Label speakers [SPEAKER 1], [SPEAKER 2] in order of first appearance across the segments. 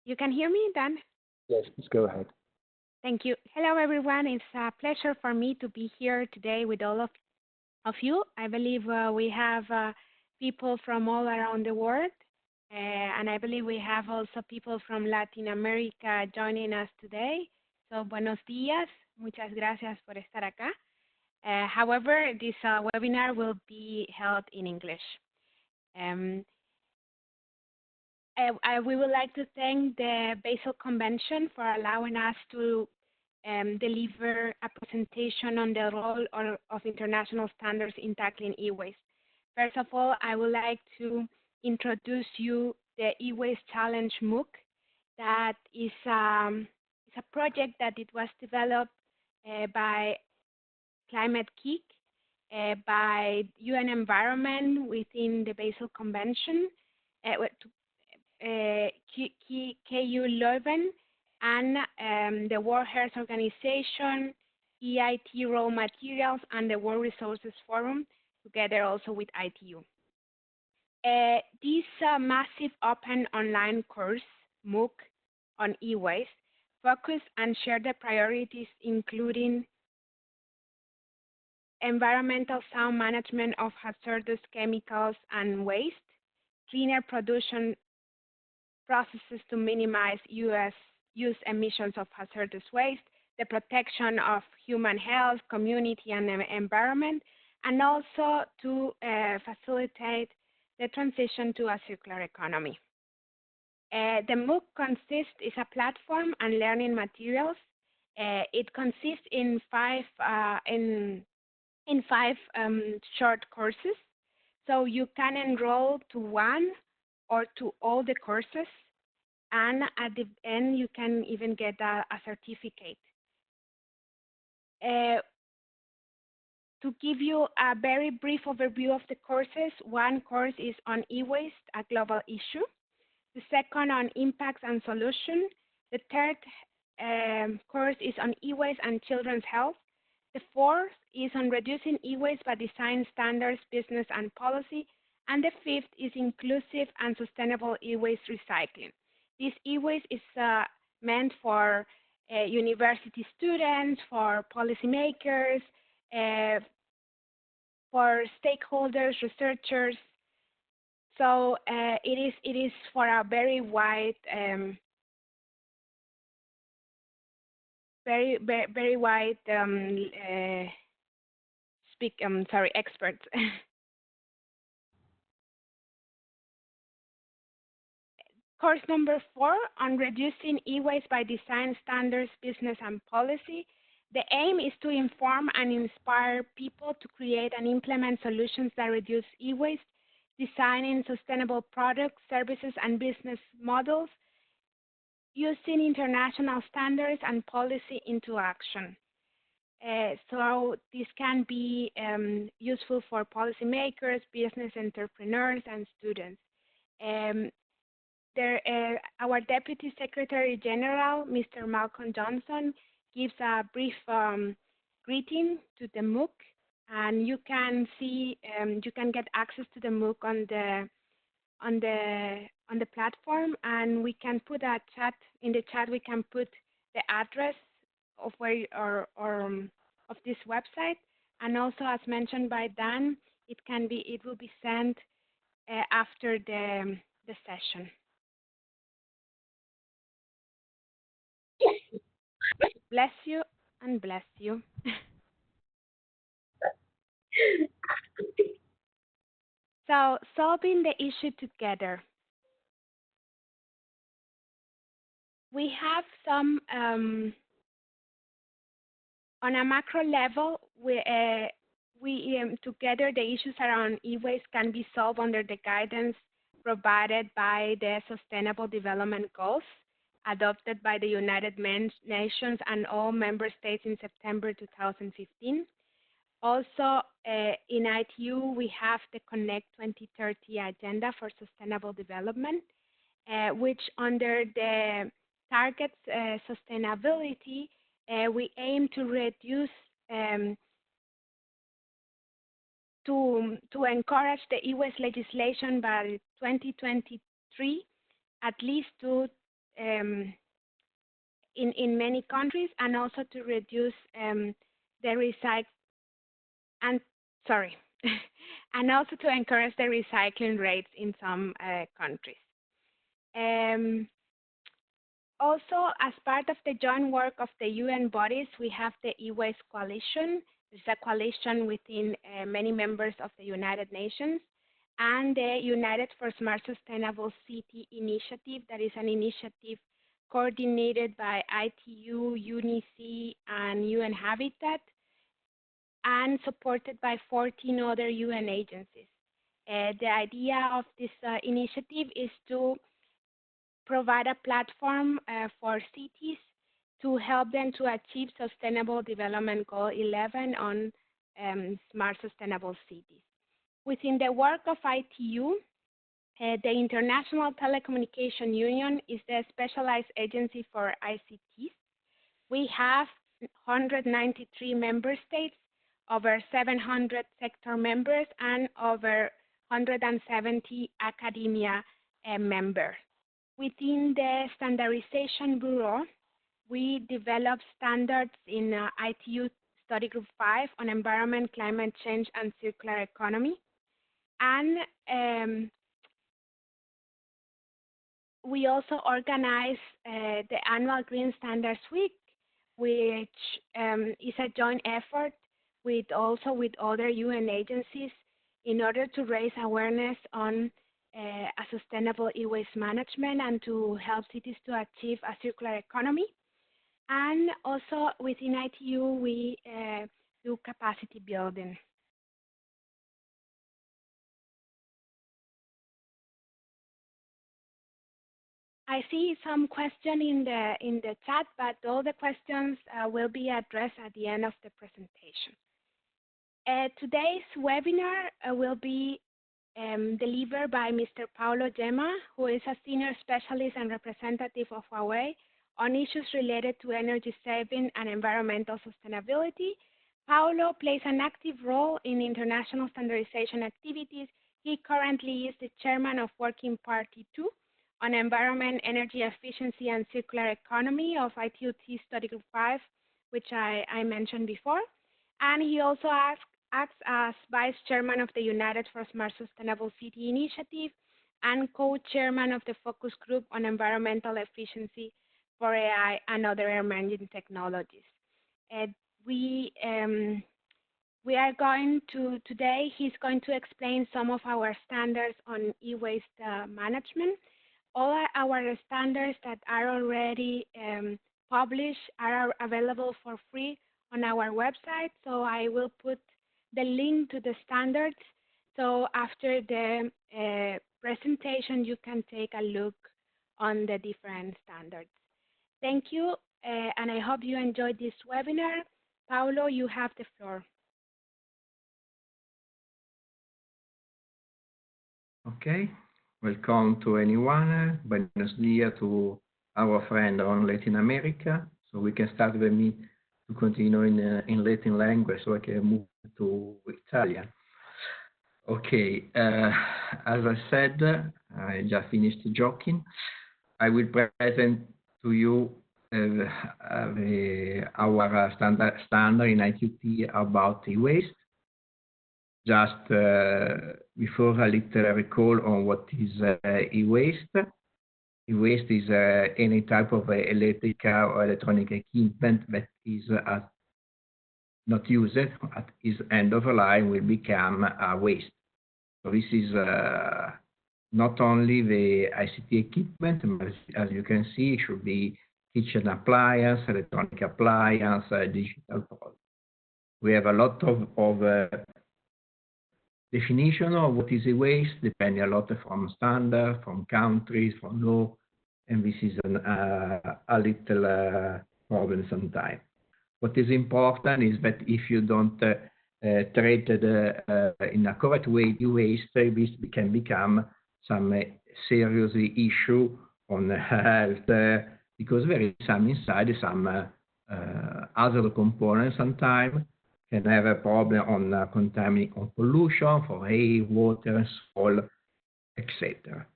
[SPEAKER 1] You can hear me, Dan?
[SPEAKER 2] Yes, let's go ahead.
[SPEAKER 1] Thank you. Hello, everyone. It's a pleasure for me to be here today with all of you. I believe we have people from all around the world, and I believe we have also people from Latin America joining us today. So, buenos días. Muchas gracias por estar acá. However, this webinar will be held in English. Um, we would like to thank the Basel Convention for allowing us to deliver a presentation on the role of international standards in tackling e-waste. First of all, I would like to introduce you the e-waste challenge MOOC. That is a project that it was developed by Climate Geek, by UN Environment within the Basel Convention, KU Leuven, and the World Health Organization, EIT Raw Materials, and the World Resources Forum, together also with ITU. This massive open online course, MOOC, on e-waste, focus and share the priorities, including environmental sound management of hazardous chemicals and waste, cleaner production processes to minimize use emissions of hazardous waste, the protection of human health, community, and environment, and also to facilitate the transition to a circular economy. The MOOC is a platform and learning materials. It consists in five short courses. So you can enroll to one or to all the courses, and at the end you can even get a certificate. To give you a very brief overview of the courses, one course is on e-waste, a global issue. The second on impacts and solution. The third course is on e-waste and children's health. The fourth is on reducing e-waste by design standards, business, and policy. And the fifth is inclusive and sustainable e-waste recycling. This e-waste is meant for university students, for policymakers, for stakeholders, researchers. So it is for a very wide, very wide experts. Course number 4 on reducing e-waste by design standards, business, and policy. The aim is to inform and inspire people to create and implement solutions that reduce e-waste, designing sustainable products, services, and business models, using international standards and policy into action. So this can be useful for policymakers, business entrepreneurs, and students. Our Deputy Secretary General, Mr. Malcolm Johnson, gives a brief greeting to the MOOC, and you can see, you can get access to the MOOC on the platform, and we can put a chat in the chat. We can put the address of where of this website, and also as mentioned by Dan, it will be sent after the session. Bless you and bless you. So, solving the issue together. We have some, on a macro level, together the issues around e-waste can be solved under the guidance provided by the Sustainable Development Goals adopted by the United Nations and all member states in September 2015. Also, in ITU, we have the Connect 2030 Agenda for Sustainable Development, which under the targets sustainability, we aim to reduce, to encourage the e-waste legislation by 2023, at least to in many countries, and also to reduce the recycle and sorry, and also to encourage the recycling rates in some countries. Um, Also, as part of the joint work of the UN bodies, we have the e-waste coalition. It's a coalition within many members of the United Nations, and the United for Smart Sustainable City initiative, that is an initiative coordinated by ITU, UNICE, and UN Habitat, and supported by 14 other UN agencies. The idea of this initiative is to provide a platform for cities to help them to achieve Sustainable Development Goal 11 on smart sustainable cities. Within the work of ITU, the International Telecommunication Union is the specialized agency for ICTs. We have 193 member states, over 700 sector members, and over 170 academia members. Within the Standardization Bureau, we develop standards in ITU Study Group 5 on environment, climate change, and circular economy. And we also organize the annual Green Standards Week, which is a joint effort with other UN agencies in order to raise awareness on a sustainable e-waste management and to help cities to achieve a circular economy. And also within ITU, we do capacity building. I see some question in the chat, but all the questions will be addressed at the end of the presentation. Today's webinar will be delivered by Mr. Paulo Gemma, who is a senior specialist and representative of Huawei on issues related to energy saving and environmental sustainability. Paulo plays an active role in international standardization activities. He currently is the chairman of Working Party 2 on Environment, Energy Efficiency, and Circular Economy of ITU-T Study Group 5, which I mentioned before. And he also acts as vice chairman of the United for Smart Sustainable City Initiative and co-chairman of the Focus Group on Environmental Efficiency for AI and other emerging technologies. We are going to, today, he's going to explain some of our standards on e-waste management. All our standards that are already published are available for free on our website. So I will put the link to the standards. So after the presentation, you can take a look on the different standards. Thank you, and I hope you enjoyed this webinar. Paulo, you have the floor.
[SPEAKER 2] Okay, welcome to anyone. Buenos dias to our friend on Latin America. So we can start with me to continue in Latin language, so I can move to Italian. Okay, as I said, I just finished joking. I will present to you our standard in ITU-T about e-waste. Just before a little recall on what is e-waste. E-waste is any type of electrical or electronic equipment that is not used at its end of life will become a waste. So this is not only the ICT equipment, but as you can see, it should be kitchen appliance, electronic appliance, digital product. We have a lot of definition of what is a waste, depending a lot from standard, from countries, from law, and this is a little problem sometimes. What is important is that if you don't treat it in a correct way, the waste, this can become some serious issue on health, because there is some inside, some other components sometimes can have a problem on contaminating on pollution for air, water, soil, etc.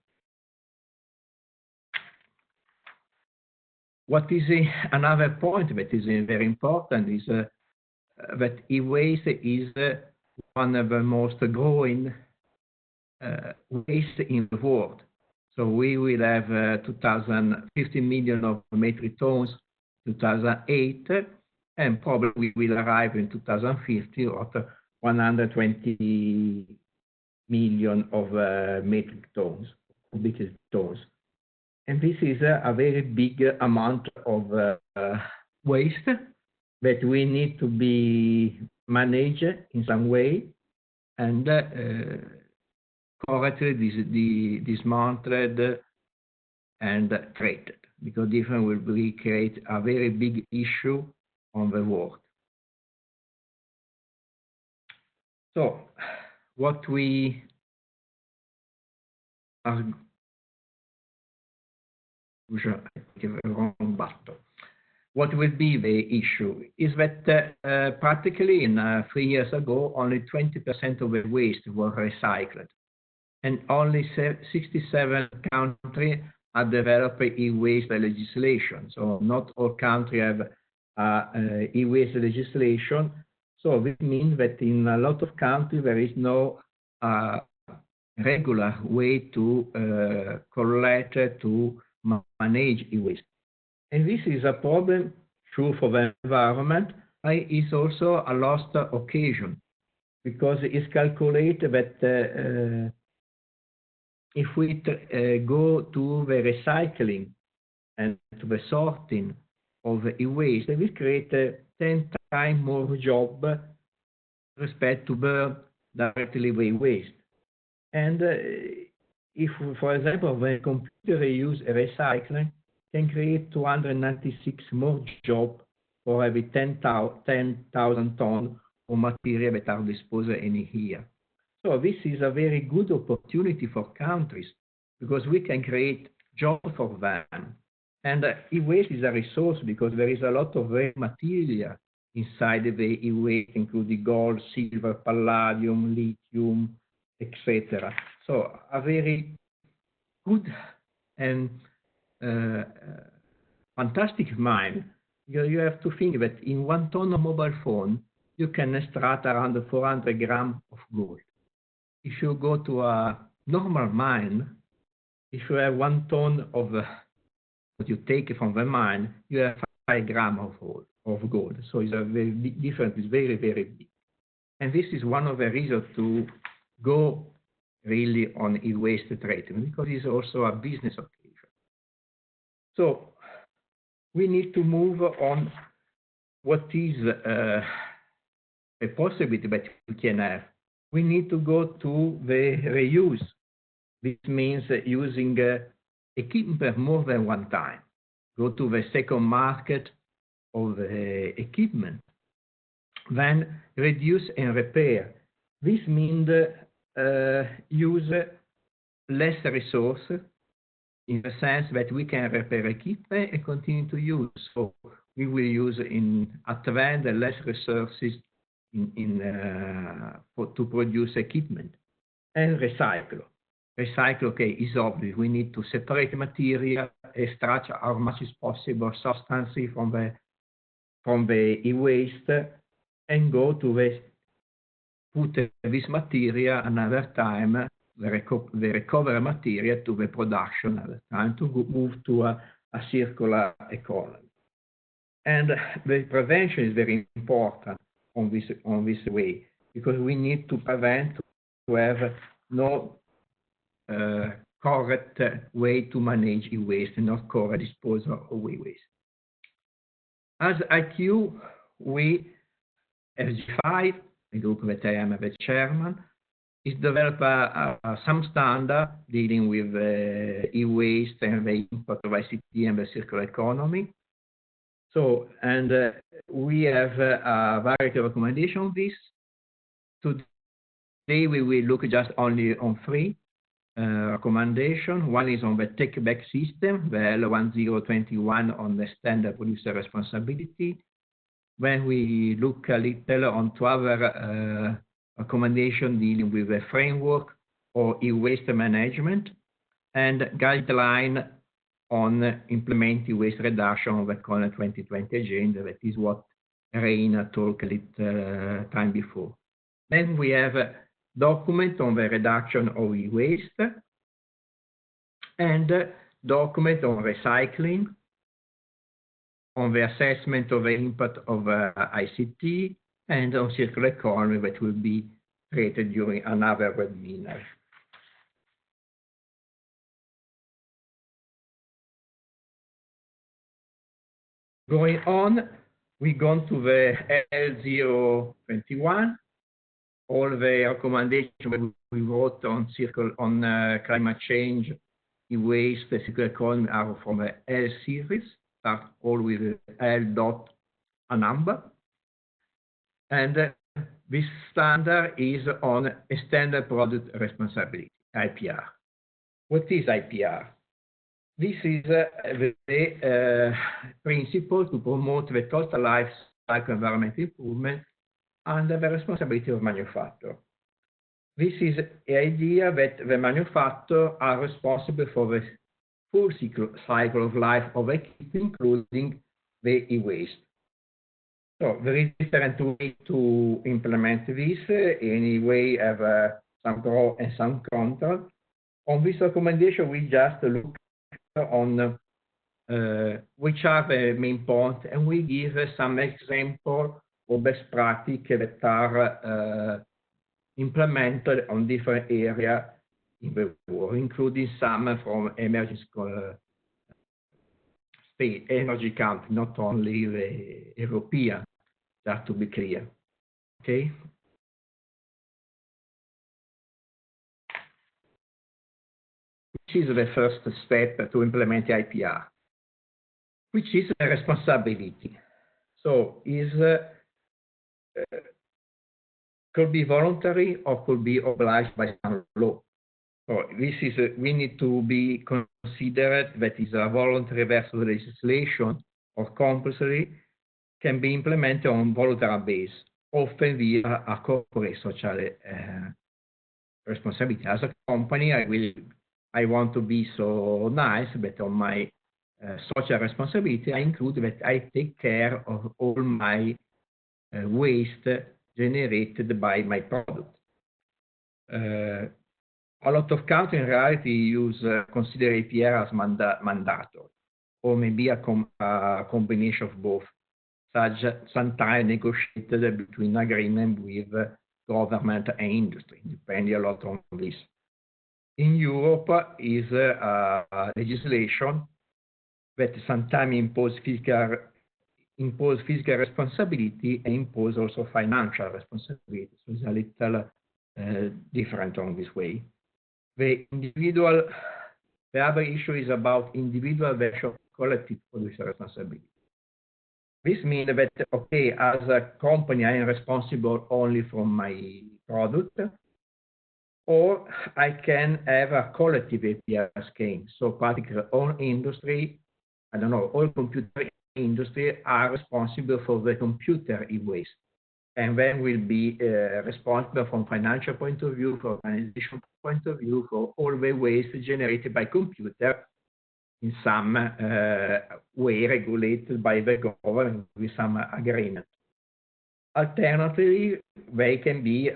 [SPEAKER 2] What is another point that is very important is that e-waste is one of the most growing waste in the world. So we will have 50 million of metric tons 2008, and probably we will arrive in 2050 at 120 million of metric tons, cubic tons. And this is a very big amount of waste that we need to be managed in some way and correctly dismantled and treated, because different will create a very big issue on the world. So what we are wrong button. What will be the issue is that practically in 3 years ago, only 20% of the waste were recycled, and only 67 countries have developed e-waste legislation. So not all countries have e-waste legislation. So this means that in a lot of countries there is no regular way to collect, to manage e-waste. And this is a problem, true for the environment, it's also a lost occasion, because it's calculated that if we go to the recycling and to the sorting of e-waste, we create 10 times more job respect to burn directly the waste. And if, for example, the computer use recycling, can create 296 more jobs for every 10,000 tons of material that are disposed in a year. So this is a very good opportunity for countries, because we can create jobs for them. And e-waste is a resource, because there is a lot of rare material inside the e-waste, including gold, silver, palladium, lithium, etc. So a very good and fantastic mine. You have to think that in 1 ton of mobile phone, you can extract around 400 grams of gold. If you go to a normal mine, if you have 1 ton of what you take from the mine, you have 5 grams of gold. So it's a very big difference. It's very, very big. And this is one of the reasons to go really on e-waste treatment, because it's also a business occasion. So we need to move on what is a possibility that we can have. We need to go to the reuse. This means using equipment more than one time. Go to the second market of the equipment. Then reduce and repair. This means use less resources, in the sense that we can repair equipment and continue to use. So we will use at the end less resources to produce equipment. And recycle. Recycle, okay, is obvious. We need to separate material, extract as much as possible substances from the e-waste, and go to put this material another time, the recovered material, to the production another time, to move to a circular economy. And the prevention is very important on this way, because we need to prevent, to have no correct way to manage e-waste, and not correct disposal of e-waste. As IQ, we, FG5, the group that I am the chairman, is develop some standard dealing with e-waste and the impact of ICT and the circular economy. So, and we have a variety of recommendations on this. Today we will look just only on 3 recommendations. One is on the take-back system, the L1021 on the standard producer responsibility. When we look a little on 2 other recommendations dealing with the framework or e-waste management, and guideline on implementing waste reduction of the Connect 2020 agenda. That is what Reina talked a little time before. Then we have a document on the reduction of e-waste and document on recycling, on the assessment of the impact of ICT, and on circular economy that will be created during another webinar. Going on, we go to the L021. All the recommendations we wrote on climate change, e-waste, the circular economy are from the L series, start all with L dot a number. And this standard is on extended product responsibility, IPR. What is IPR? This is the principle to promote the total life cycle environmental improvement under the responsibility of manufacturer. This is the idea that the manufacturers are responsible for the full cycle of life of equipment, including the e-waste. So there is different ways to implement this. Anyway, have some pro and some contra. On this recommendation, we just look on which are the main points, and we give some examples of best practices that are implemented on different areas in the world, including some from emerging state energy countries, not only the European, just to be clear. Okay. Which is the first step to implement the IPR, which is the responsibility. So is could be voluntary or could be obliged by some law. So this is we need to be considered that is a voluntary versus legislation or compulsory can be implemented on voluntary basis, often via a corporate social responsibility. As a company, I want to be so nice, but on my social responsibility, I include that I take care of all my waste generated by my product. A lot of countries in reality consider APR as mandatory, or maybe a combination of both, sometimes negotiated between agreement with government and industry, depending a lot on this. In Europe is legislation that sometimes impose physical responsibility and impose also financial responsibility. So it's a little different on this way. The other issue is about individual versus collective producer responsibility. This means that, okay, as a company, I am responsible only for my product, or I can have a collective APR scheme. So practically all industry, I don't know, all computer industry are responsible for the computer e-waste, and then will be responsible from financial point of view, from organization point of view, for all the waste generated by computer in some way regulated by the government with some agreement. Alternatively, they can be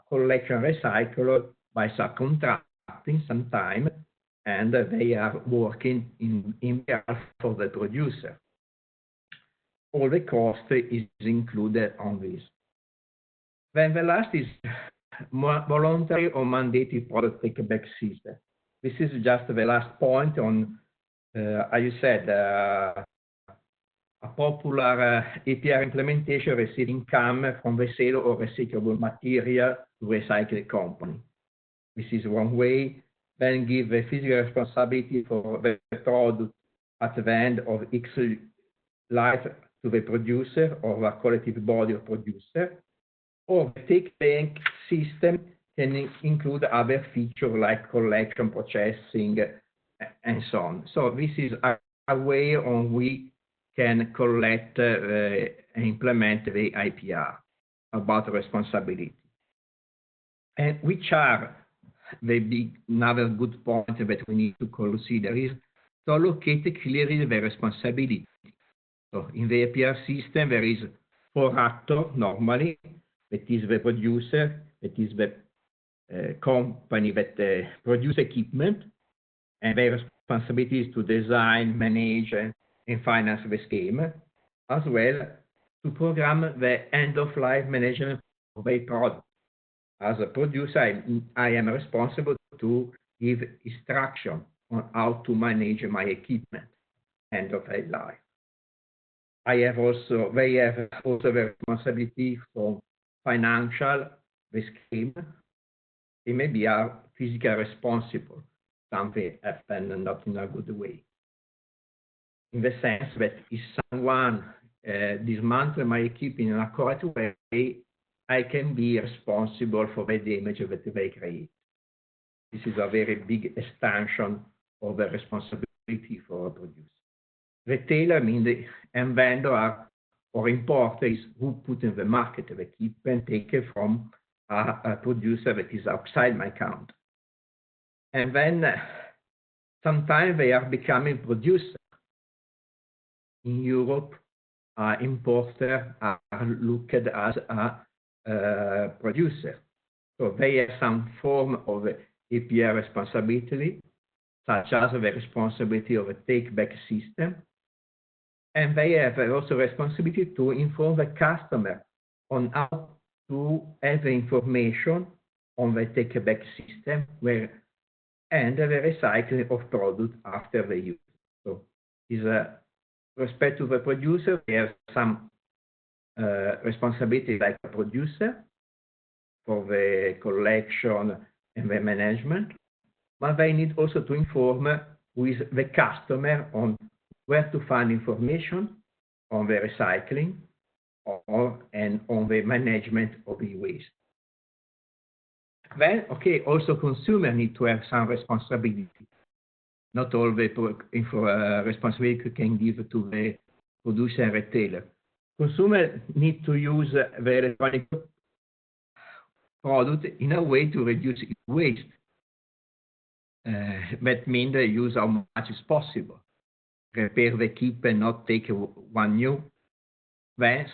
[SPEAKER 2] collection recycled by subcontracting sometime, and they are working in behalf of the producer. All the cost is included on this. Then the last is voluntary or mandated product take-back system. This is just the last point on, as you said, a popular APR implementation receives income from the sale of recyclable material to recycling company. This is one way. Then give the physical responsibility for the product at the end of X life to the producer or a collective body of producer. Or the take-back system can include other features like collection, processing, and so on. So this is a way on we can collect and implement the IPR about responsibility. And which are the another good point that we need to consider is to allocate clearly the responsibility. So in the APR system, there is 4 actors normally. That is the producer, that is the company that produce equipment, and their responsibility is to design, manage, and finance the scheme, as well to program the end-of-life management of a product. As a producer, I am responsible to give instruction on how to manage my equipment end of life. They have also the responsibility for financial the scheme. They maybe are physically responsible. Something happened and not in a good way. In the sense that if someone dismantles my equipment in a correct way, I can be responsible for the damage that they create. This is a very big extension of the responsibility for a producer. Retailer means and vendor or importer is who put in the market the equipment taken from a producer that is outside my country. And then sometimes they are becoming producer. In Europe, importer are looked as a producer. So they have some form of APR responsibility, such as the responsibility of a take-back system. And they have also responsibility to inform the customer on how to have the information on the take-back system and the recycling of products after the use. So, respect to the producer, they have some responsibility like a producer for the collection and the management, but they need also to inform with the customer on where to find information on the recycling and on the management of the waste. Then, okay, also consumers need to have some responsibility. Not all the responsibility can give to the producer and retailer. Consumers need to use the electronic product in a way to reduce waste. That means they use how much is possible. Repair the equipment, not take one new. Then,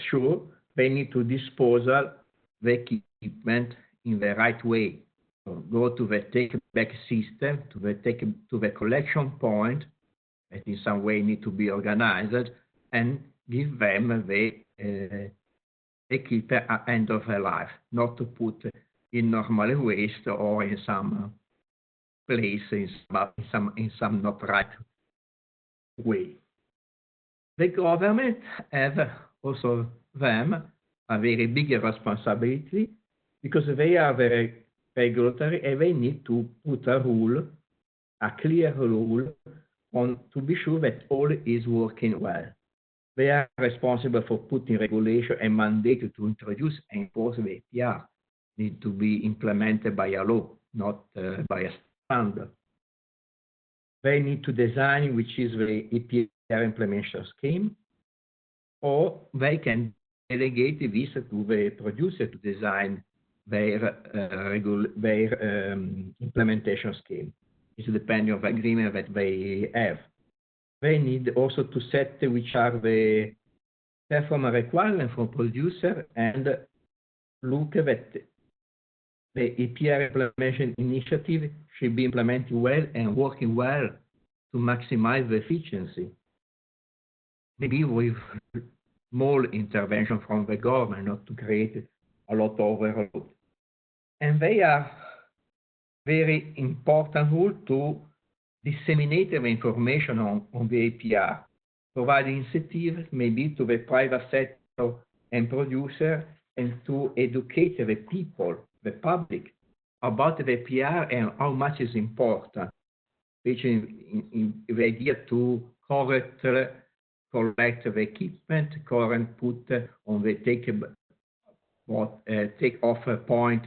[SPEAKER 2] sure, they need to dispose the equipment in the right way. So go to the take-back system, to the collection point, that in some way need to be organized, and give them the equipment at end of their life, not to put in normal waste or in some place, in some not right way. The government have also them a very big responsibility because they are very regulatory and they need to put a rule, a clear rule, on to be sure that all is working well. They are responsible for putting regulation and mandate to introduce and enforce the APR. Need to be implemented by a law, not by a standard. They need to design which is the APR implementation scheme, or they can delegate this to the producer to design their implementation scheme. It's depending on the agreement that they have. They need also to set which are the performance requirements for producer and look that the APR implementation initiative should be implemented well and working well to maximize the efficiency. Maybe with small intervention from the government, not to create a lot of overload. And they are very important rule to disseminate the information on the APR, providing incentives maybe to the private sector and producer, and to educate the people, the public, about the APR and how much is important, which in the idea to correctly collect the equipment, correct put on the take off point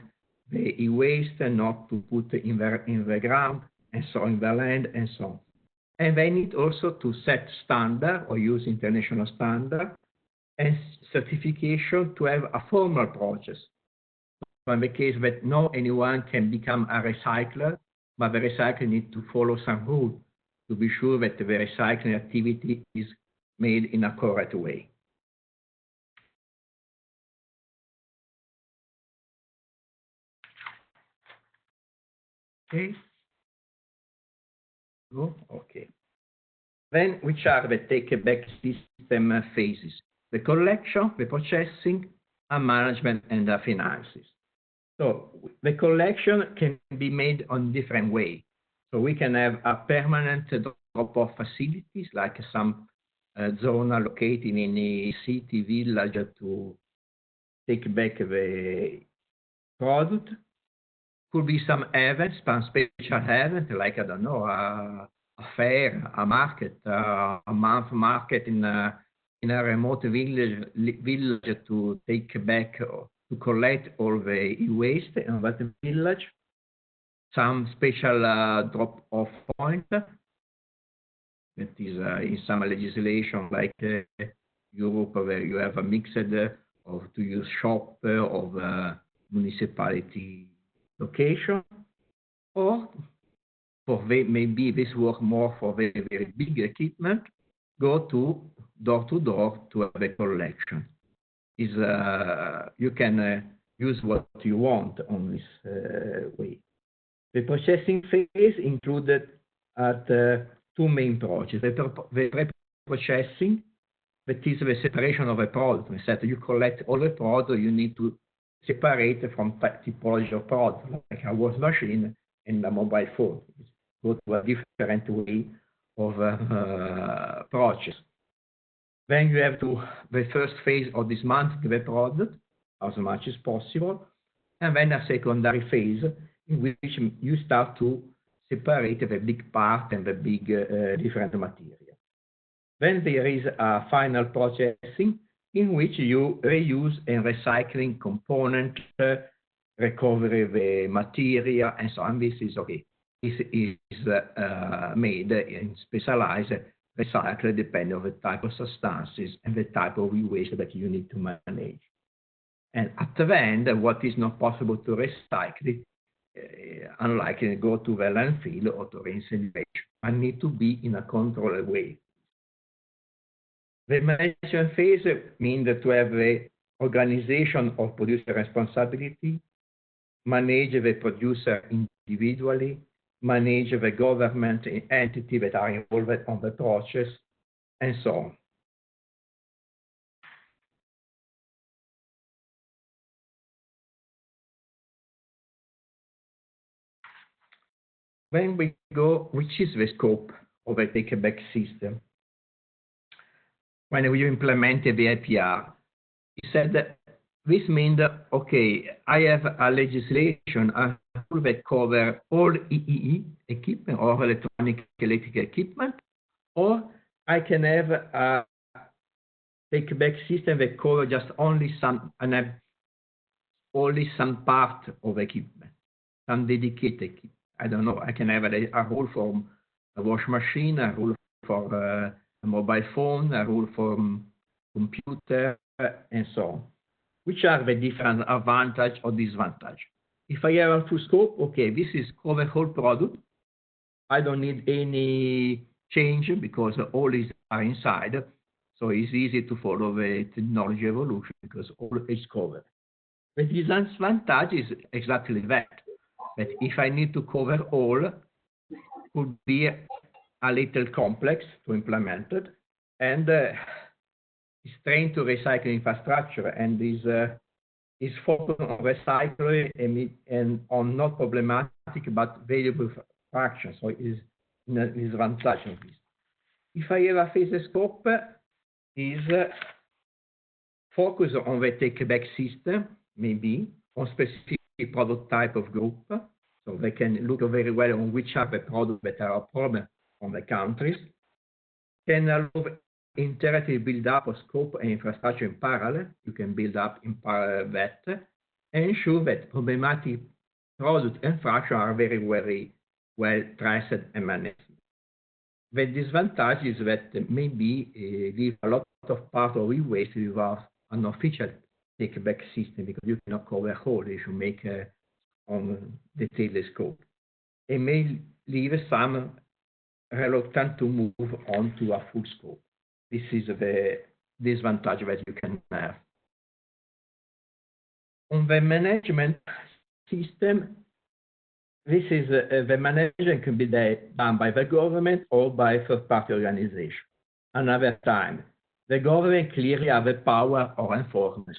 [SPEAKER 2] the e-waste, and not to put in the ground, and so in the land, and so on. And they need also to set standard or use international standard and certification to have a formal process. So in the case that no anyone can become a recycler, but the recycler needs to follow some rule to be sure that the recycling activity is made in a correct way. Okay. Go. Okay. Then, which are the take-back system phases? The collection, the processing, and management, and the finances. So the collection can be made on different ways. So we can have a permanent drop-off facilities, like some zone located in a city, village to take back the product. Could be some events, some special event, like, I don't know, a fair, a market, a month market in a remote village to take back or to collect all the e-waste in that village. Some special drop-off point that is in some legislation like Europe, where you have a mixed of to use shop of municipality location, or for maybe this work more for very, very big equipment, go to door to have a collection. You can use what you want on this way. The processing phase included at two main projects. The pre-processing, that is the separation of a product. Instead, you collect all the product, you need to separate from typology of product, like a wash machine and a mobile phone. Go to a different way of process. Then you have to, the first phase of dismantling the product as much as possible, and then a secondary phase in which you start to separate the big part and the big different material. Then there is a final processing in which you reuse and recycling component, recover the material, and so on. This is okay. This is made in specialized recycler depending on the type of substances and the type of waste that you need to manage. And at the end, what is not possible to recycle, unlike go to the landfill or to incineration, and need to be in a controlled way. The management phase means to have the organization of producer responsibility, manage the producer individually, manage the government entity that are involved on the process, and so on. When we go, which is the scope of a take-back system? When we implemented the IPR, he said that this means that, okay, I have a legislation that covers all EEE equipment or electronic electrical equipment, or I can have a take-back system that covers just only some part of equipment, some dedicated equipment. I don't know, I can have a rule for a wash machine, a rule for a mobile phone, a rule for computer, and so on. Which are the different advantage or disadvantage? If I have a full scope, okay, this is cover whole product. I don't need any change because all is are inside. So it's easy to follow the technology evolution because all is covered. The disadvantage is exactly that. But if I need to cover all, could be a little complex to implement it, and is trained to recycle infrastructure and is focused on recycling and on not problematic but valuable fractions. So it is an advantage of this. If I have a phase scope, is focus on the take-back system, maybe on specific product type of group, so they can look very well on which are the products that are a problem on the countries, can allow interactive build up of scope and infrastructure in parallel. You can build up in parallel that, and ensure that problematic products and fractions are very, very well traced and managed. The disadvantage is that maybe leave a lot of part of e-waste without an official take-back system because you cannot cover whole if you make on detailed scope. It may leave some reluctant to move on to a full scope. This is the disadvantage that you can have. On the management system, this is the management can be done by the government or by third-party organization. Another time, the government clearly have the power of enforcement.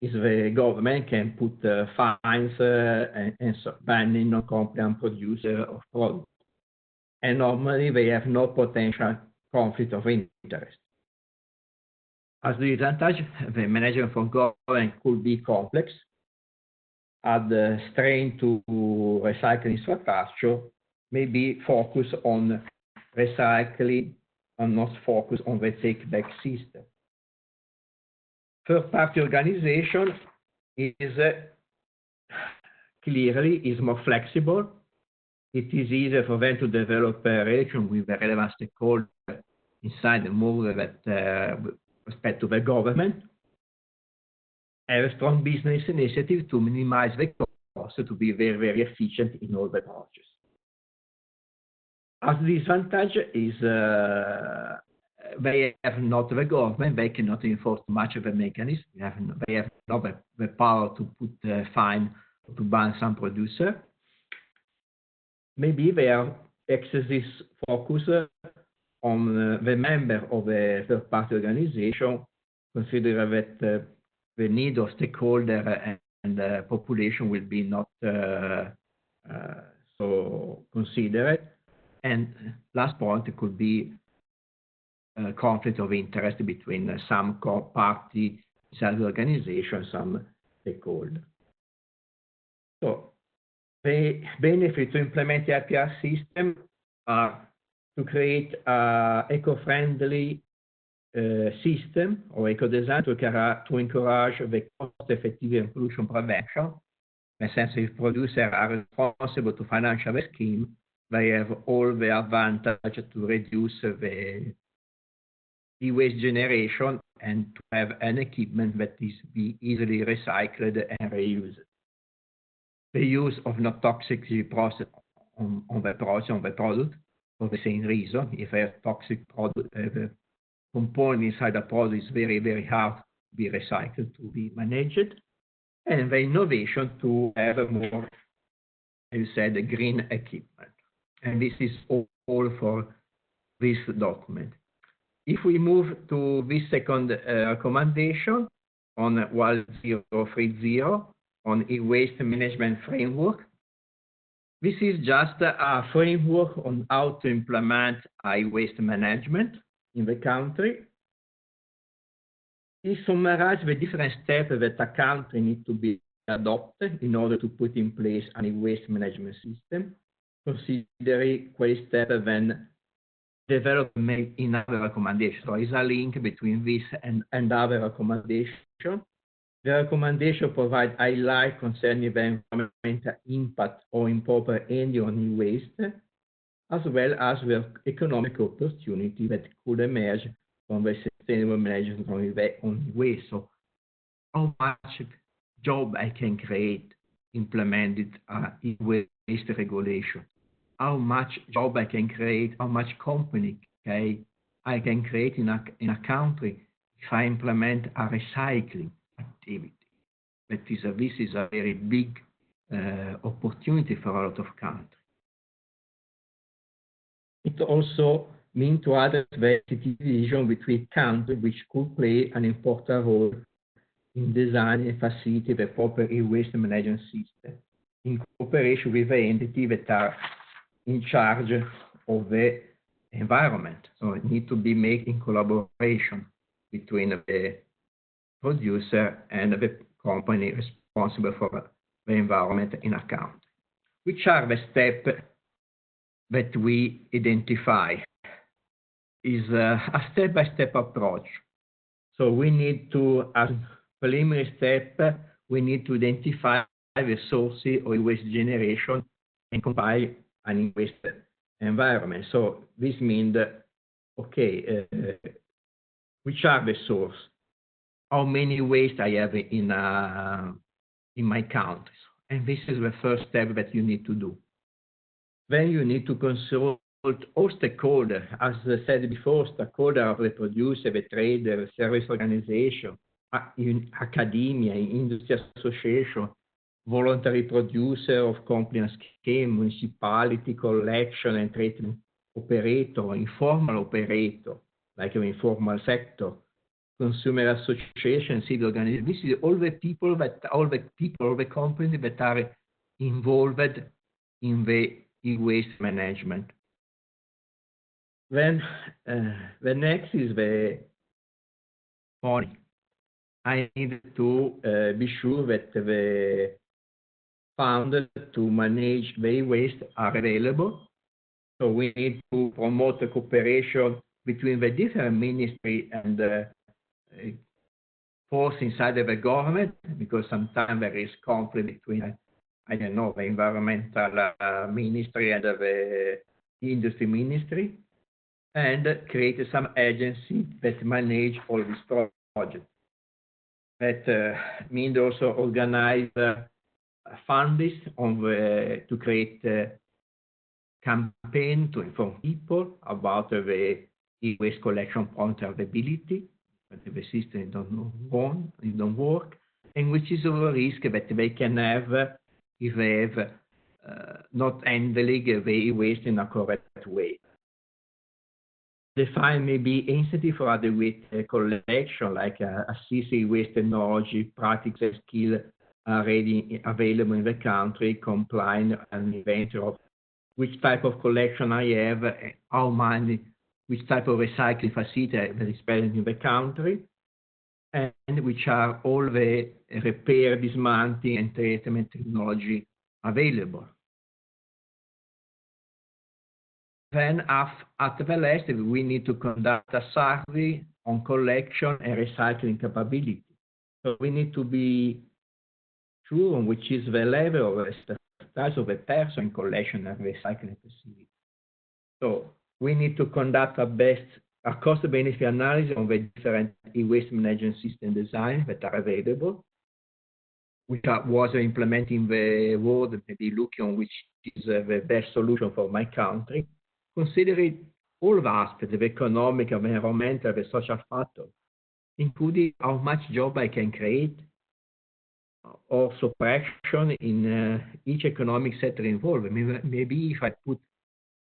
[SPEAKER 2] Is the government can put fines and so banning non-compliant producer of products. And normally they have no potential conflict of interest. As the disadvantage, the management for government could be complex, add strain to recycling infrastructure, maybe focus on recycling and not focus on the take-back system. Third-party organization is clearly is more flexible. It is easier for them to develop a relation with the relevant stakeholders inside the MOOC that respect to the government. Have a strong business initiative to minimize the cost to be very, very efficient in all the approaches. As disadvantage is they have not the government, they cannot enforce much of the mechanism. They have not the power to put a fine or to ban some producer. Maybe they are excessive focus on the member of the third-party organization, consider that the need of stakeholder and the population will be not so considerate. And last point, it could be a conflict of interest between some party inside the organization, some stakeholder. So the benefit to implement the IPR system are to create an eco-friendly system or eco-design to encourage the cost-effective and pollution prevention. In the sense, if producers are responsible to financial the scheme, they have all the advantage to reduce the e-waste generation and to have an equipment that is be easily recycled and reused. The use of non-toxic process on the product for the same reason. If a toxic product, the component inside the product is very, very hard to be recycled, to be managed, and the innovation to have a more, as you said, a green equipment. And this is all for this document. If we move to this second recommendation on 1030 on e-waste management framework, this is just a framework on how to implement e-waste management in the country. It summarizes the different steps that a country needs to be adopted in order to put in place an e-waste management system, considering quali step then developed in other recommendations. So it's a link between this and other recommendations. The recommendation provides highlight concerning the environmental impact or improper handling on e-waste, as well as the economic opportunity that could emerge from the sustainable management on e-waste. So how much job I can create implemented e-waste regulation, how much job I can create, how much company I can create in a country if I implement a recycling activity. This is a very big opportunity for a lot of countries. It also means to address the division between countries, which could play an important role in designing and facilitating the proper e-waste management system in cooperation with the entities that are in charge of the environment. So it needs to be made in collaboration between the producer and the company responsible for the environment in a country. Which are the steps that we identify? Is a step-by-step approach. So we need to, as preliminary step, we need to identify the sources of waste generation and compile an waste environment. So this means, okay, which are the sources? How many waste I have in my countries? And this is the first step that you need to do. Then you need to consult all stakeholders. As I said before, stakeholders are the producer, the trader, the service organization, in academia, industry association, voluntary producer of compliance scheme, municipality, collection and treatment operator, informal operator, like an informal sector, consumer association, civil organization. This is all the people, all the companies that are involved in the e-waste management. Then the next is the money. I need to be sure that the funds to manage the e-waste are available. So we need to promote the cooperation between the different ministry and force inside of the government, because sometimes there is conflict between, I don't know, the environmental ministry and the industry ministry, and create some agency that manage all these projects. That means also organize funds to create campaign to inform people about the e-waste collection point availability, that the system don't work, and which is a risk that they can have if they have not handling the e-waste in a correct way. Define maybe incentive for adequate collection, like assist e-waste technology, practical skill already available in the country, complying and inventory of which type of collection I have, how many, which type of recycling facility that is present in the country, and which are all the repair, dismantling, and treatment technology available. Then at the last, we need to conduct a survey on collection and recycling capability. So we need to be sure on which is the level of the status of a person in collection and recycling facility. So we need to conduct a cost-benefit analysis on the different e-waste management system design that are available, which was implemented in the world, maybe looking on which is the best solution for my country, considering all the aspects, the economic, environmental, the social factors, including how much job I can create, or suppression in each economic sector involved. Maybe if I put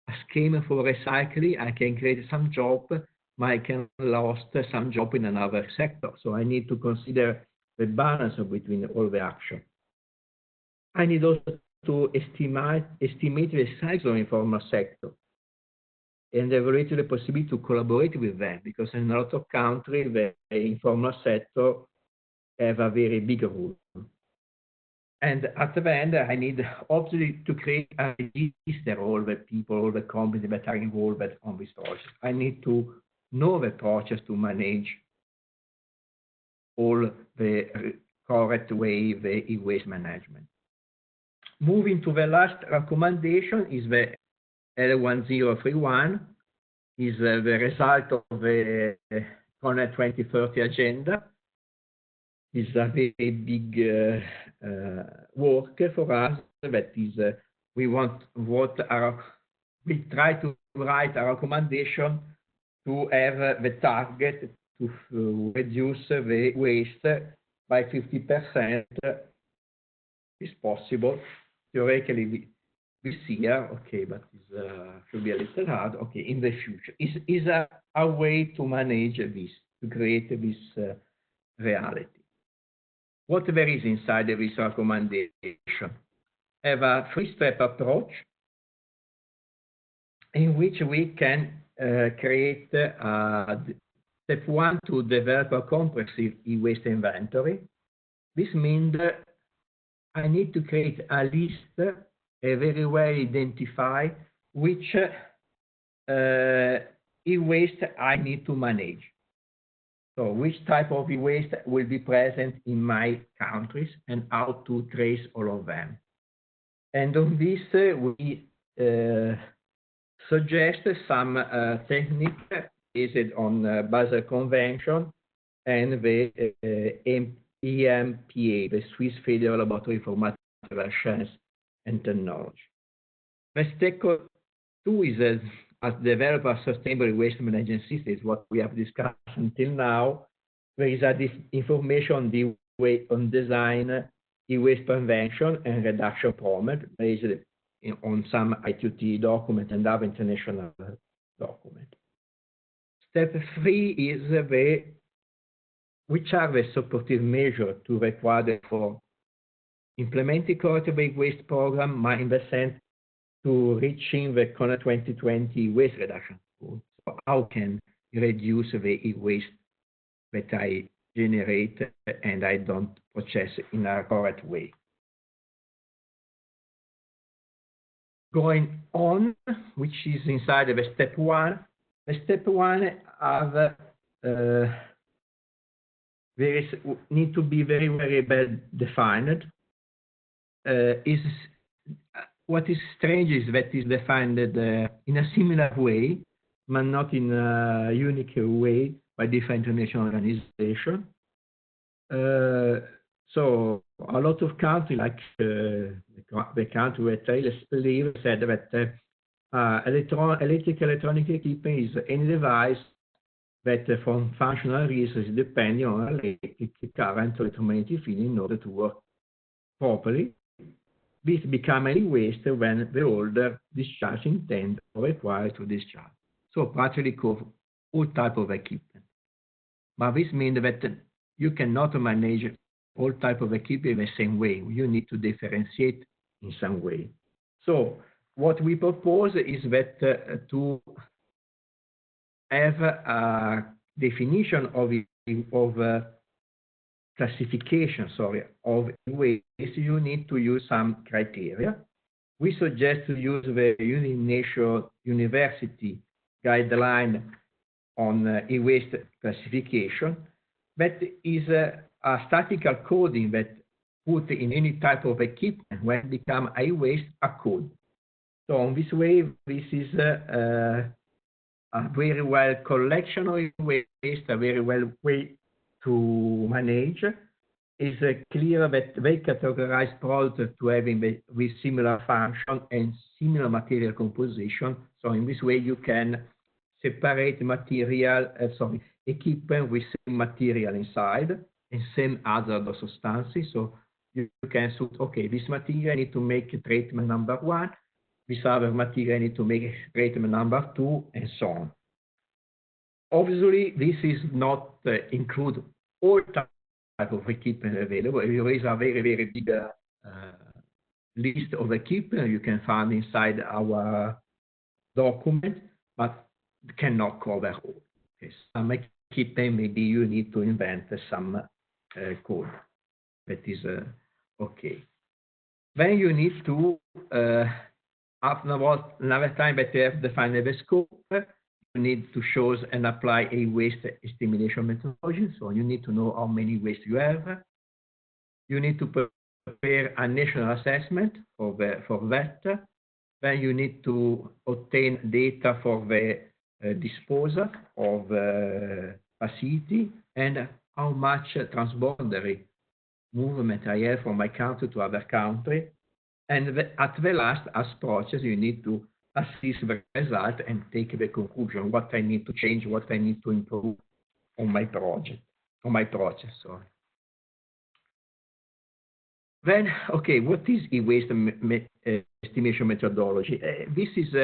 [SPEAKER 2] a scheme for recycling, I can create some job, but I can lose some job in another sector. So I need to consider the balance between all the action. I need also to estimate the size of the informal sector and evaluate the possibility to collaborate with them, because in a lot of countries, the informal sector have a very big role. And at the end, I need obviously to create a register of all the people, all the companies that are involved on this project. I need to know the process to manage all the correct way, the e-waste management. Moving to the last recommendation is the L1031, is the result of the Connect 2030 agenda. It's a very big work for us. That is, we try to write a recommendation to have the target to reduce the waste by 50%. Is possible theoretically this year, okay, but it should be a little hard. Okay, in the future, is a way to manage this, to create this reality. What there is inside of this recommendation? Have a three-step approach in which we can create step one to develop a comprehensive e-waste inventory. This means I need to create a list, a very well identify which e-waste I need to manage. So which type of e-waste will be present in my countries and how to trace all of them. And on this, we suggest some technique based on Basel Convention and the EMPA, the Swiss Federal Laboratory for Material Science and Technology. The second two is as develop a sustainable waste management system, is what we have discussed until now. There is this information on the way on design, e-waste prevention and reduction program based on some ITT document and other international document. Step 3 is which are the supportive measures to require for implementing corrective waste program in the sense to reaching the current 2020 waste reduction goal. So how can you reduce the e-waste that I generate and I don't process in a correct way? Going on, which is inside of the step 1. The step 1 have need to be very, very well defined. What is strange is that is defined in a similar way, but not in a unique way by different international organizations. So a lot of countries, like the country where I live, said that electronic equipment is any device that from functional reasons is depending on electric current or electromagnetic field in order to work properly. This becomes any waste when the older discharge intended or required to discharge. So practically cover all type of equipment. But this means that you cannot manage all type of equipment in the same way. You need to differentiate in some way. So what we propose is that to have a definition of classification, of waste, you need to use some criteria. We suggest to use the National University guideline on e-waste classification. That is a statistical coding that put in any type of equipment when it become e-waste a code. So in this way, this is a very well collection of waste, a very well way to manage. Is clear that they categorize products to having with similar function and similar material composition. So in this way, you can separate material, equipment with same material inside and same hazardous substances. So you can say, okay, this material I need to make treatment number 1, this other material I need to make treatment number 2, and so on. Obviously, this is not include all type of equipment available. There is a very, very big list of equipment you can find inside our document, but cannot cover all. Okay. Some equipment, maybe you need to invent some code that is okay. Then you need to, another time that you have defined the scope, you need to show and apply a waste estimation methodology. So you need to know how many waste you have. You need to prepare a national assessment for that. Then you need to obtain data for the disposal of facility and how much transboundary movement I have from my country to other country. And at the last, as process, you need to assess the result and take the conclusion, what I need to change, what I need to improve on my project, on my process, sorry. Then, okay, what is e-waste estimation methodology? This is,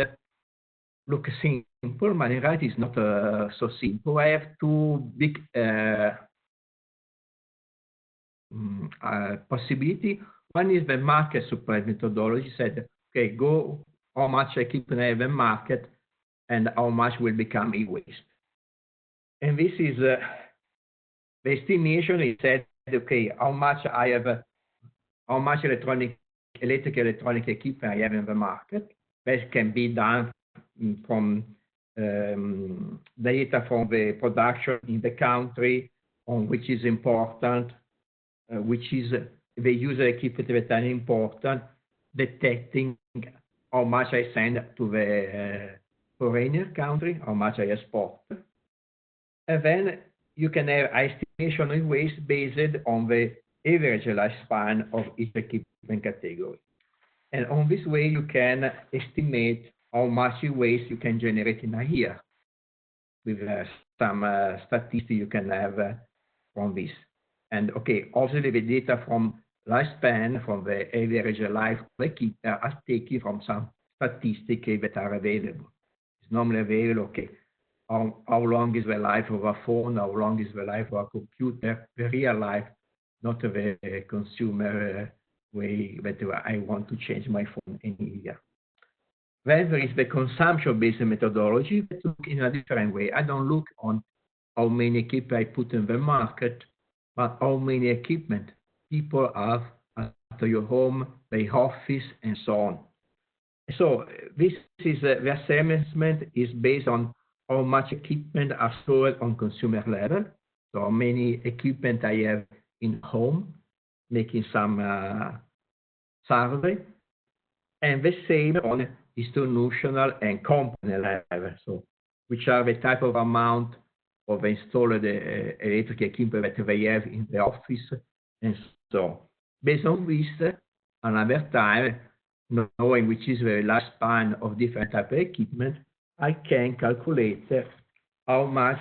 [SPEAKER 2] look simple, but in reality it's not so simple. I have two big possibility. One is the market supply methodology, said, okay, go how much equipment I have in market and how much will become e-waste. And this is the estimation is said, okay, how much I have, how much electronic equipment I have in the market. That can be done from data from the production in the country, on which is important, which is the user equipment that are important, detecting how much I send to the foreigner country, how much I export. And then you can have estimation of waste based on the average lifespan of each equipment category. And on this way, you can estimate how much waste you can generate in a year with some statistics you can have from this. And okay, obviously the data from lifespan, from the average life of the kit are taken from some statistics that are available. It's normally available, okay, how long is the life of a phone, how long is the life of a computer, the real life, not the consumer way that I want to change my phone any year. Then there is the consumption-based methodology that look in a different way. I don't look on how many equipment I put in the market, but how many equipment people have at your home, the office, and so on. So this is the assessment is based on how much equipment are stored on consumer level. So how many equipment I have in home, making some survey, and the same on institutional and company level. So which are the type of amount of installed electric equipment that they have in the office, and so based on this, another time, knowing which is the lifespan of different type of equipment, I can calculate how much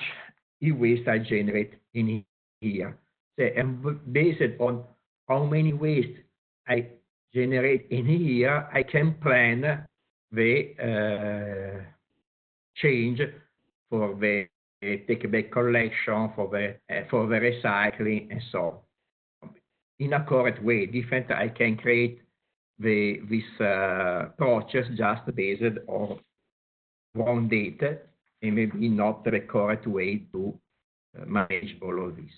[SPEAKER 2] e-waste I generate in a year. So, and based on how many waste I generate in a year, I can plan the change for the take-back collection, for the recycling, and so on. In a correct way, different, I can create this process just based on wrong data and maybe not the correct way to manage all of this.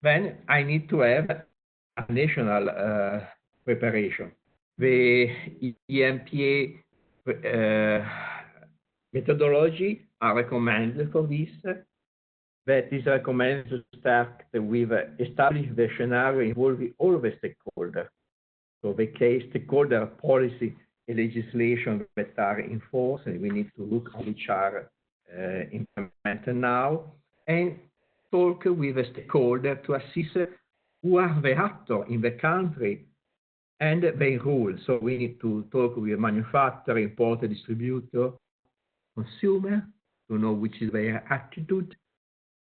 [SPEAKER 2] Then I need to have a national preparation. The EMPA methodology are recommended for this. That is recommended to start with establishing the scenario involving all the stakeholders. So the case stakeholder policy and legislation that are in force, and we need to look at which are implemented now, and talk with the stakeholder to assess who are the actors in the country and their role. So we need to talk with manufacturer, importer, distributor, consumer, to know which is their attitude,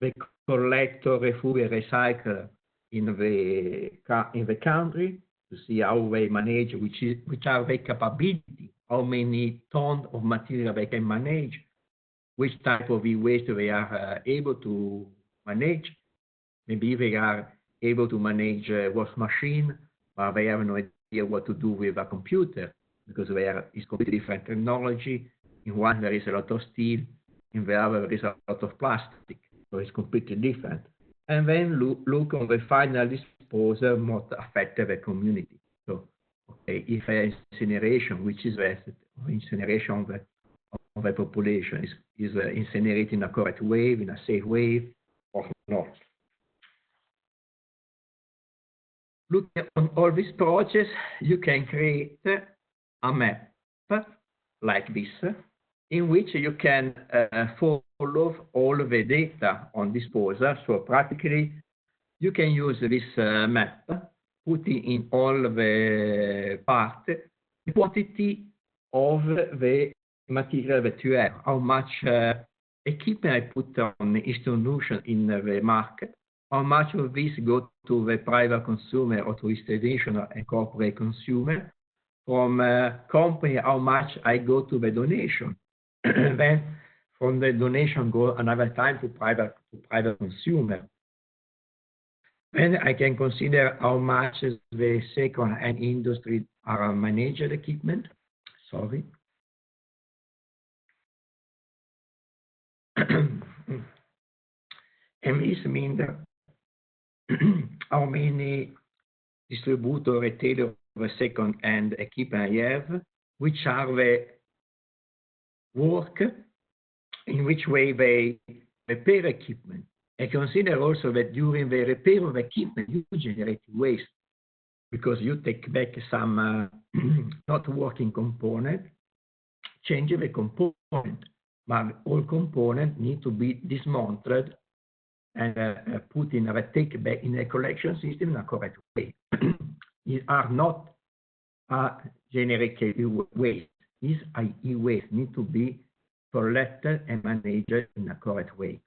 [SPEAKER 2] the collector, refuge, recycler in the country, to see how they manage, which are their capability, how many tons of material they can manage, which type of e-waste they are able to manage. Maybe they are able to manage a wash machine, but they have no idea what to do with a computer, because it's completely different technology. In one, there is a lot of steel. In the other, there is a lot of plastic. So it's completely different. And then look on the final disposal, what affected the community. So, okay, if incineration, which is the incineration of the population, is incinerated in a correct way, in a safe way, or not. Looking on all these projects, you can create a map like this, in which you can follow all the data on disposal. So practically, you can use this map, putting in all the parts the quantity of the material that you have, how much equipment I put on institution in the market, how much of this go to the private consumer or to institutional and corporate consumer, from company, how much I go to the donation. Then from the donation go another time to private consumer. Then I can consider how much the second-hand industry are managed equipment. Sorry. And this means how many distributor, retailer of second-hand equipment I have, which are the work, in which way they repair equipment. I consider also that during the repair of equipment, you generate waste, because you take back some not working component, change the component, but all components need to be dismantled and put in a take back in a collection system in a correct way. These are not generic waste. This e-waste need to be collected and managed in a correct way.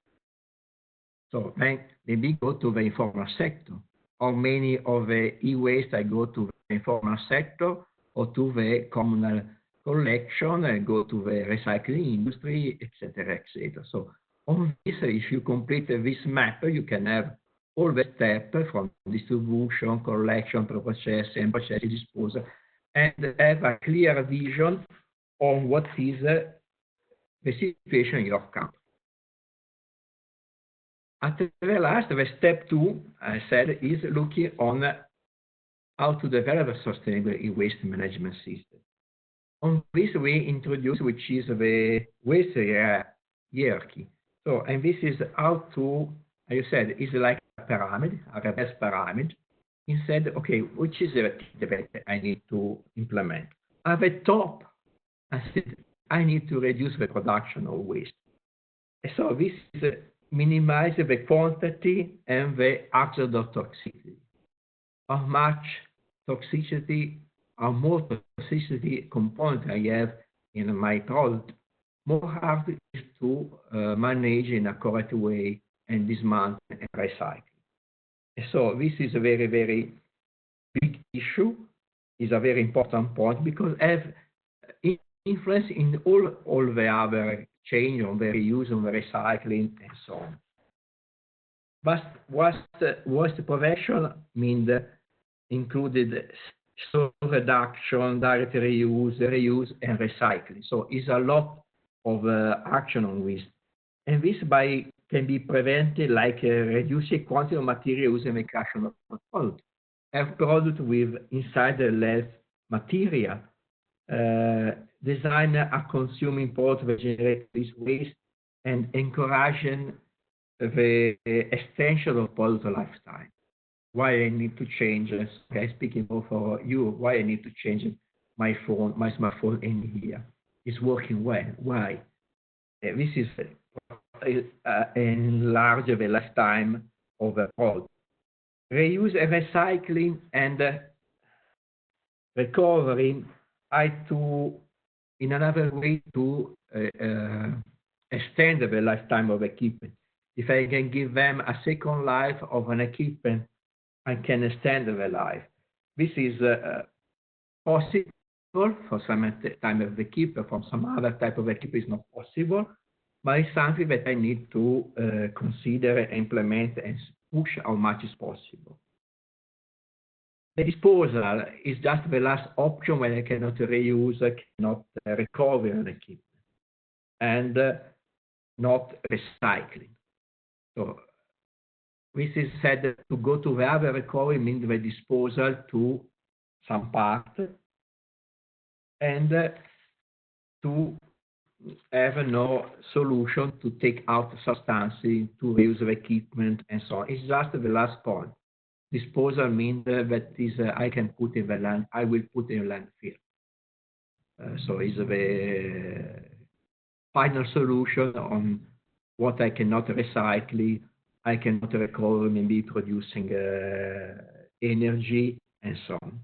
[SPEAKER 2] So then maybe go to the informal sector. How many of the e-waste I go to the informal sector or to the communal collection and go to the recycling industry, etc., etc. So on this, if you complete this map, you can have all the steps from distribution, collection, processing, disposal, and have a clear vision on what is the situation in your country. At the last, the step 2, I said, is looking on how to develop a sustainable e-waste management system. On this, we introduce, which is the waste hierarchy. So, and this is how to, as you said, is like a pyramid, a reverse pyramid. Instead, okay, which is the that I need to implement? At the top, I said, I need to reduce the production of waste. So this is minimize the quantity and the access of toxicity. How much toxicity, how more toxicity component I have in my product, more hard is to manage in a correct way and dismantle and recycle. So this is a very, very big issue, is a very important point because have influence in all the other chain on the reuse, on the recycling, and so on. But waste prevention means included store reduction, direct reuse, and recycling. So it's a lot of action on waste. And this can be prevented like reducing quantity of material used in the creation of product. Have product with inside less material. Design a consuming product that generates this waste and encouraging the extension of product lifetime. Why I need to change, okay, speaking more for you, why I need to change my smartphone in here. It's working well. Why? This is enlarge the lifetime of the product. Reuse and recycling and recovery in another way to extend the lifetime of equipment. If I can give them a second life of an equipment, I can extend the life. This is possible for some time of the equipment, from some other type of equipment is not possible, but it's something that I need to consider, implement, and push how much is possible. The disposal is just the last option when I cannot reuse, cannot recover an equipment, and not recycling. So this is said to go to the other recovery means the disposal to some part and to have no solution to take out substances, to reuse the equipment, and so on. It's just the last point. Disposal means that is I can put in the land, I will put in landfill. So it's the final solution on what I cannot recycle, I cannot recover, maybe producing energy and so on.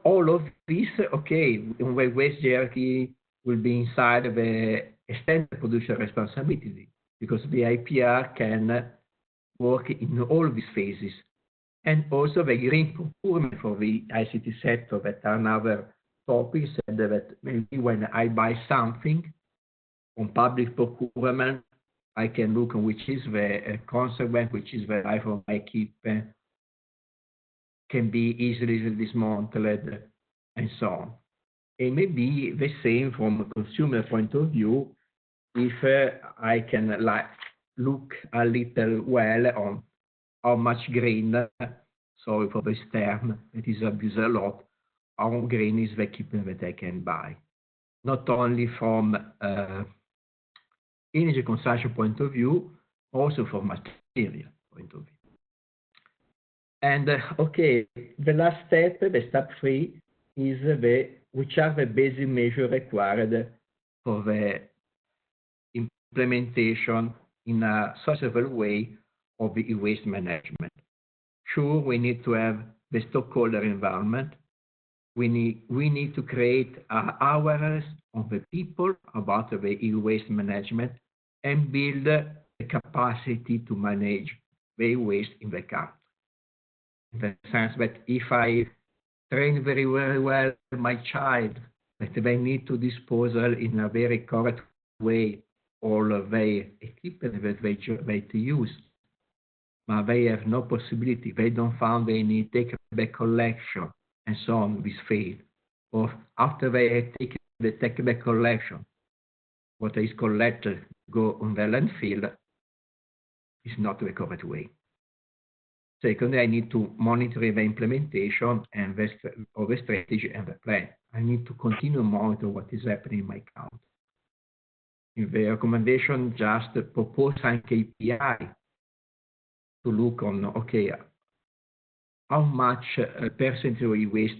[SPEAKER 2] All of this, okay, in the waste hierarchy will be inside the extended producer responsibility because the IPR can work in all these phases. And also the green procurement for the ICT sector, that another topic, said that maybe when I buy something on public procurement, I can look on which is the consequence, which is the life of my equipment, can be easily dismantled, and so on. It may be the same from a consumer point of view if I can look a little well on how much green, sorry for this term, it is abused a lot, how green is the equipment that I can buy. Not only from energy consumption point of view, also from material point of view. And okay, the last step, the step 3, is which are the basic measures required for the implementation in a sustainable way of the e-waste management. Sure, we need to have the stakeholder environment. We need to create awareness of the people about the e-waste management and build the capacity to manage the waste in the country. In the sense that if I train very, very well my child that they need to dispose in a very correct way all of the equipment that they use, but they have no possibility, they don't find any take-back collection, and so on, this fail. Or after they have taken the take-back collection, what is collected go on the landfill is not the correct way. Secondly, I need to monitor the implementation and of the strategy and the plan. I need to continue to monitor what is happening in my country. In the recommendation, just propose some KPI to look on, okay, how much percentage of waste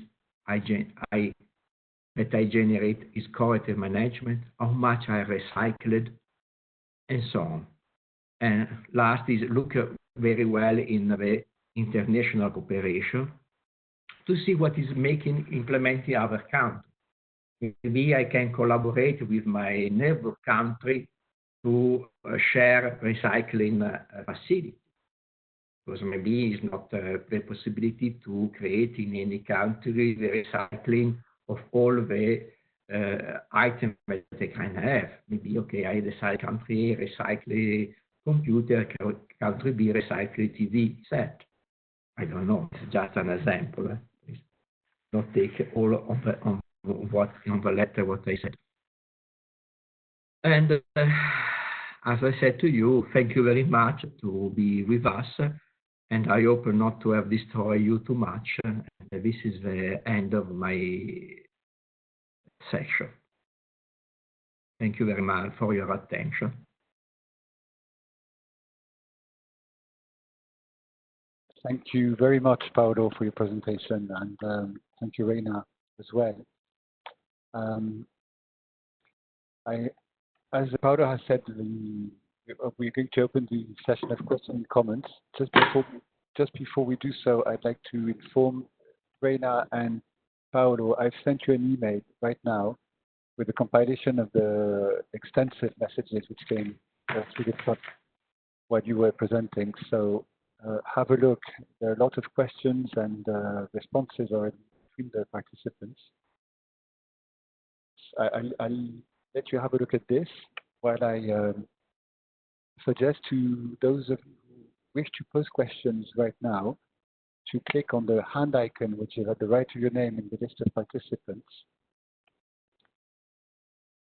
[SPEAKER 2] that I generate is correct management, how much I recycled, and so on. And last is look very well in the international cooperation to see what is implementing our country. Maybe I can collaborate with my neighbor country to share recycling facility. Because maybe it's not the possibility to create in any country the recycling of all the items that they can have. Maybe, okay, I decide country recycle computer, country B recycle TV set. I don't know, it's just an example. Please not take all on the letter what I said. And as I said to you, thank you very much to be with us. And I hope not to have destroyed you too much. This is the end of my session. Thank you very much for your attention.
[SPEAKER 3] Thank you very much, Paolo, for your presentation, and thank you, Reina, as well. As Paolo has said, we're going to open the session of questions and comments. Just before we do so, I'd like to inform Reina and Paolo, I've sent you an email right now with a compilation of the extensive messages which came through the chat while you were presenting. So have a look. There are a lot of questions and responses are between the participants. I'll let you have a look at this while I suggest to those of you who wish to pose questions right now to click on the hand icon, which is at the right of your name in the list of participants.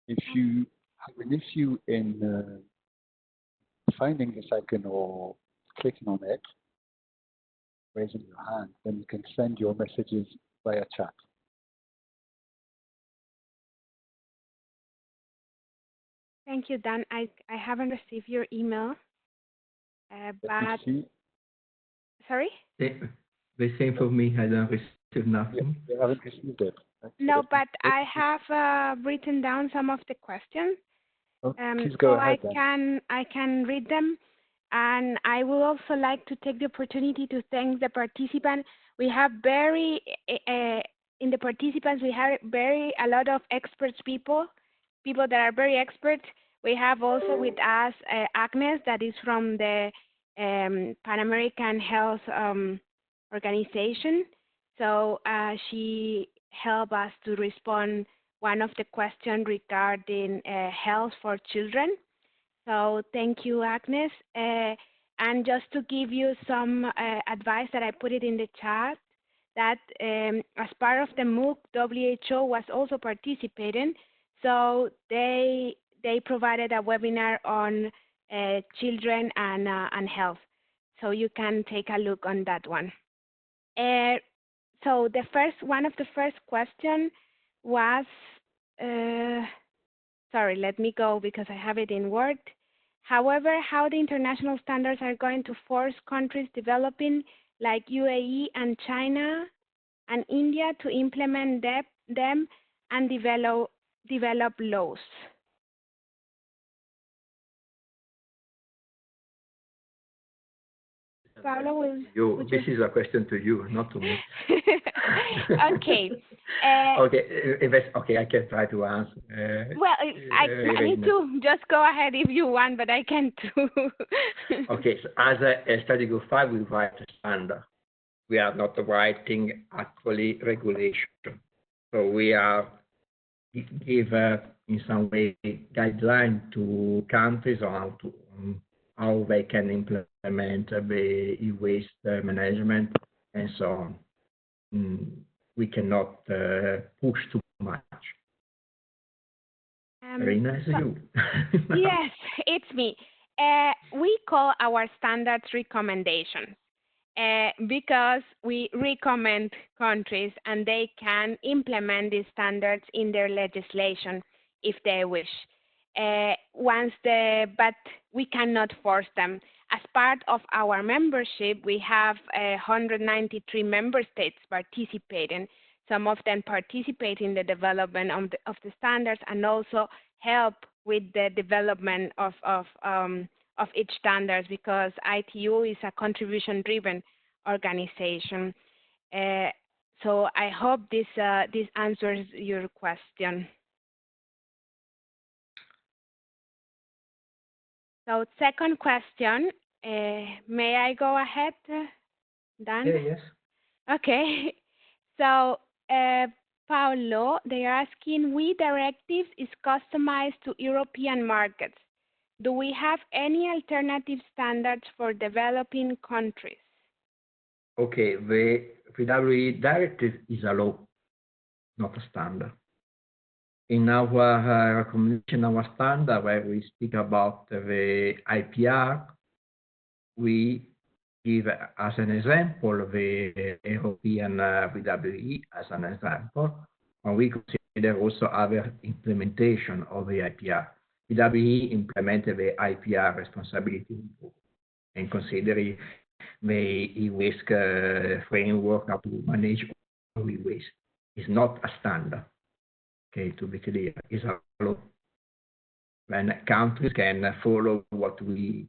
[SPEAKER 3] If you have an issue in finding this icon or clicking on it, raising your hand, then you can send your messages via chat.
[SPEAKER 1] Thank you, Dan. I haven't received your email, but sorry?
[SPEAKER 2] The same for me. I don't receive nothing.
[SPEAKER 3] Yeah, you haven't received it.
[SPEAKER 1] No, but I have written down some of the questions.
[SPEAKER 3] Please go ahead,
[SPEAKER 1] I can read them, and I would also like to take the opportunity to thank the participants. We have in the participants, we have a lot of experts people that are very expert. We have also with us Agnes, that is from the Pan American Health Organization. So she helped us to respond one of the questions regarding health for children. So thank you, Agnes. And just to give you some advice that I put it in the chat, that as part of the MOOC, WHO was also participating. So they provided a webinar on children and health. So you can take a look on that one. So one of the first question was, sorry, let me go because I have it in Word. However, how the international standards are going to force countries developing like UAE and China and India to implement them and develop laws. Paolo,
[SPEAKER 2] This is a question to you, not to me.
[SPEAKER 1] Okay.
[SPEAKER 2] Okay, I can try to answer.
[SPEAKER 1] Well, I need to just go ahead if you want, but I can too.
[SPEAKER 2] Okay, so as a study group 5, we write a standard. We are not writing actually regulation. So we are give in some way guideline to countries on how they can implement the e-waste management and so on. We cannot push too much. Very nice of you.
[SPEAKER 1] Yes, it's me. We call our standards recommendations because we recommend countries and they can implement these standards in their legislation if they wish. But we cannot force them. As part of our membership, we have 193 member states participating. Some of them participate in the development of the standards and also help with the development of each standards because ITU is a contribution-driven organization. So I hope this answers your question. So second question, may I go ahead, Dan?
[SPEAKER 2] Yeah, yes.
[SPEAKER 1] Okay. So Paolo, they are asking, WE directives is customized to European markets. Do we have any alternative standards for developing countries?
[SPEAKER 2] Okay, the VWE directive is a law, not a standard. In our recommendation, our standard, where we speak about the IPR, we give as an example the European VWE as an example, and we consider also other implementation of the IPR. VWE implemented the IPR responsibility and considering the e-waste framework to manage all e-waste. It's not a standard. Okay, to be clear, it's a law. When countries can follow what we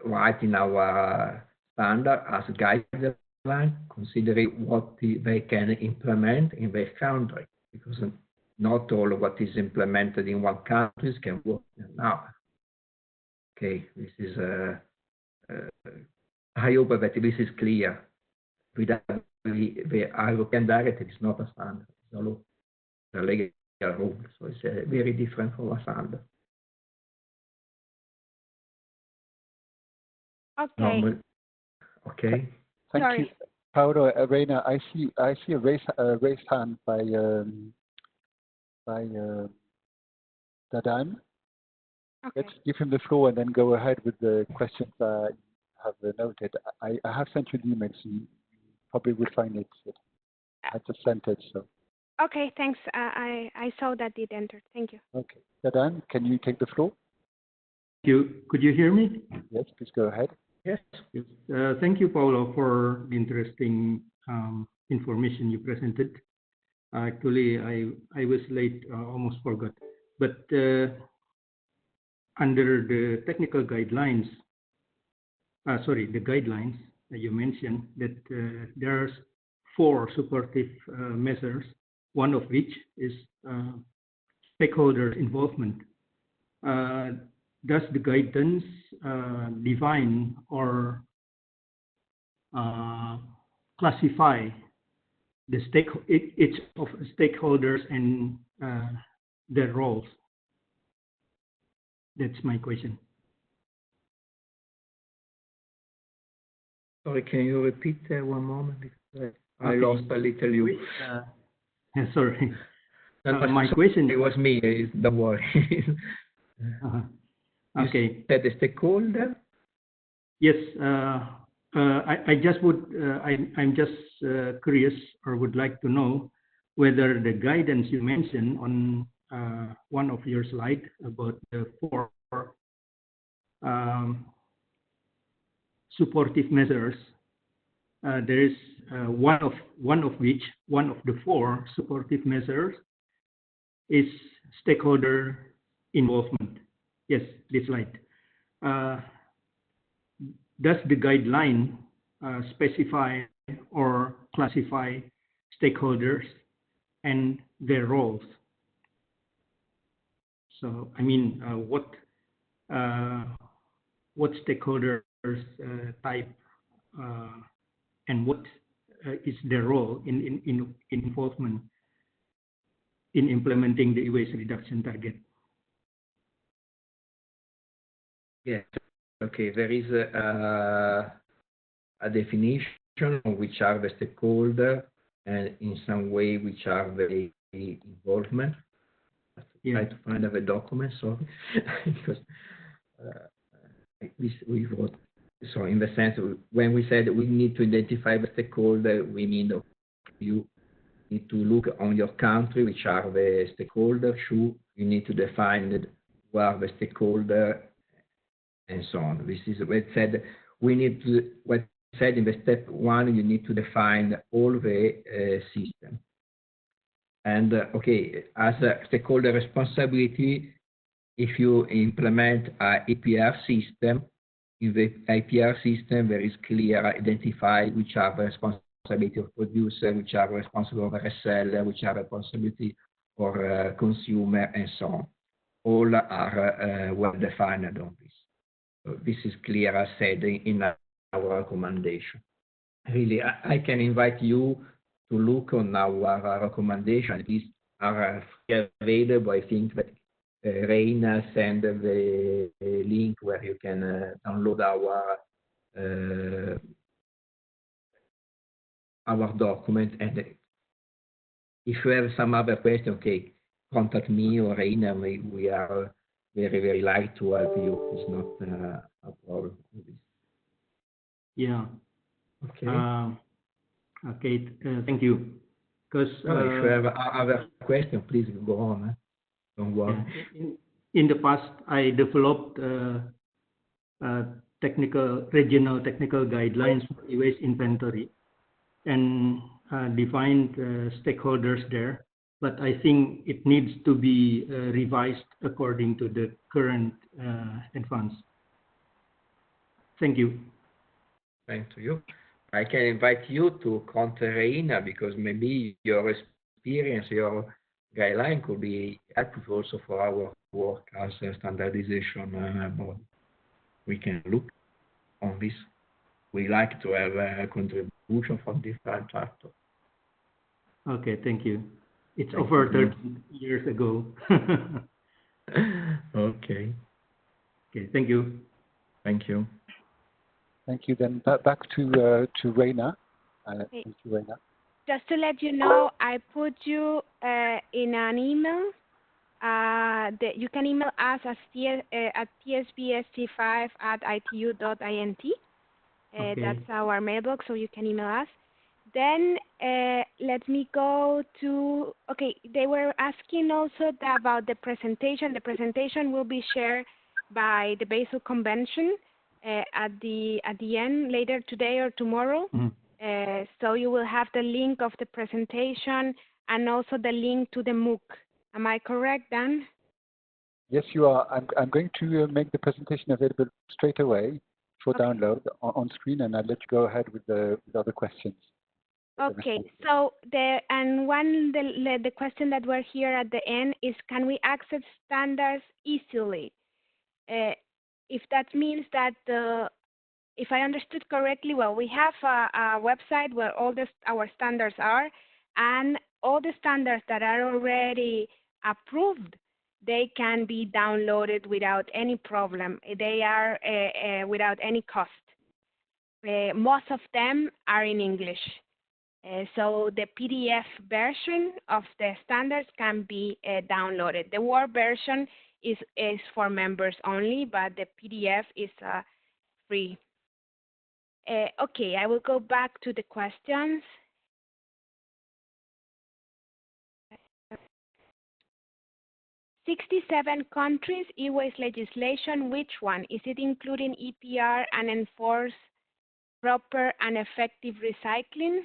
[SPEAKER 2] write in our standard as a guideline, considering what they can implement in their country, because not all of what is implemented in one country can work in another. Okay, this is I hope that this is clear. The European directive is not a standard, it's a law, a legal rule, so it's very different from a standard.
[SPEAKER 1] Okay.
[SPEAKER 2] Okay.
[SPEAKER 3] Thank you, Paolo. Reina, I see a raised hand by Dadan.
[SPEAKER 1] Okay.
[SPEAKER 3] Let's give him the floor and then go ahead with the questions you have noted. I have sent you an email, so you probably would find it at the center. So.
[SPEAKER 1] Okay, thanks. I saw that it entered. Thank you.
[SPEAKER 3] Okay, Dadan, can you take the floor?
[SPEAKER 4] Could you hear me?
[SPEAKER 3] Yes, please go ahead.
[SPEAKER 2] Yes.
[SPEAKER 4] Thank you, Paolo, for the interesting information you presented. Actually, I was late, almost forgot. But under the technical guidelines, the guidelines that you mentioned, that there's 4 supportive measures, one of which is stakeholder involvement. Does the guidance define or classify each of stakeholders and their roles? That's my question.
[SPEAKER 2] Sorry, can you repeat one moment? Because I lost a little you.
[SPEAKER 4] Sorry. My question.
[SPEAKER 2] It was me. Don't worry.
[SPEAKER 4] Okay.
[SPEAKER 2] Said the stakeholder?
[SPEAKER 4] Yes. I'm just curious, or would like to know whether the guidance you mentioned on one of your slides about the 4 supportive measures, there is one of the 4 supportive measures is stakeholder involvement. Yes, this slide. Does the guideline specify or classify stakeholders and their roles. So, I mean, what stakeholders type and what is their role in involvement in implementing the e-waste reduction target?
[SPEAKER 2] Yes. Okay. There is a definition of which are the stakeholder and in some way which are the involvement.
[SPEAKER 4] Yeah.
[SPEAKER 2] Try to find the document, sorry, because we wrote. So in the sense, when we said we need to identify the stakeholder, we mean you need to look on your country, which are the stakeholders. You need to define who are the stakeholder, and so on. This is what said. We need to. What said in the step one, you need to define all the system. And okay, as a stakeholder responsibility, if you implement a APR system, in the APR system, there is clear identified which are the responsibility of producer, which are responsible of reseller, which are responsibility for consumer, and so on. All are well defined on this. So this is clear as said in our recommendation. Really, I can invite you to look on our recommendation. These are available. I think that Reina sent the link where you can download our document. And if you have some other question, okay, contact me or Reina. We are very, very like to help you. It's not a problem.
[SPEAKER 4] Yeah.
[SPEAKER 2] Okay.
[SPEAKER 4] Okay. Thank you. Because
[SPEAKER 2] if you have other question, please go on. Don't worry.
[SPEAKER 4] Yeah. In the past, I developed regional technical guidelines for e-waste inventory and defined stakeholders there. But I think it needs to be revised according to the current advance. Thank you.
[SPEAKER 2] Thank you. I can invite you to contact Reina because maybe your experience, your guideline could be helpful also for our work as a standardization body. We can look on this. We like to have a contribution from different actors.
[SPEAKER 4] Okay, thank you. It's over 30 years ago.
[SPEAKER 2] Okay.
[SPEAKER 4] Okay, thank you.
[SPEAKER 2] Thank you.
[SPEAKER 3] Thank you. Then back to Reina. Thank you, Reina.
[SPEAKER 1] Just to let you know, I put you in an email. That you can email us at tsbsc5@itu.int.
[SPEAKER 4] Okay.
[SPEAKER 1] That's our mailbox, so you can email us. Then let me go to, okay, they were asking also about the presentation. The presentation will be shared by the Basel Convention at the end, later today or tomorrow. Mm-hmm. So you will have the link of the presentation and also the link to the MOOC. Am I correct, Dan?
[SPEAKER 3] Yes, you are. I'm going to make the presentation available straight away for download on screen, and I'll let you go ahead with the other questions.
[SPEAKER 1] Okay. So the question that we're here at the end is, can we access standards easily? If that means that if I understood correctly, well, we have a website where all our standards are, and all the standards that are already approved, they can be downloaded without any problem. They are without any cost. Most of them are in English. So the PDF version of the standards can be downloaded. The Word version is for members only, but the PDF is free. Okay, I will go back to the questions. "67 countries, e-waste legislation, which one? Is it including EPR and enforce proper and effective recycling?"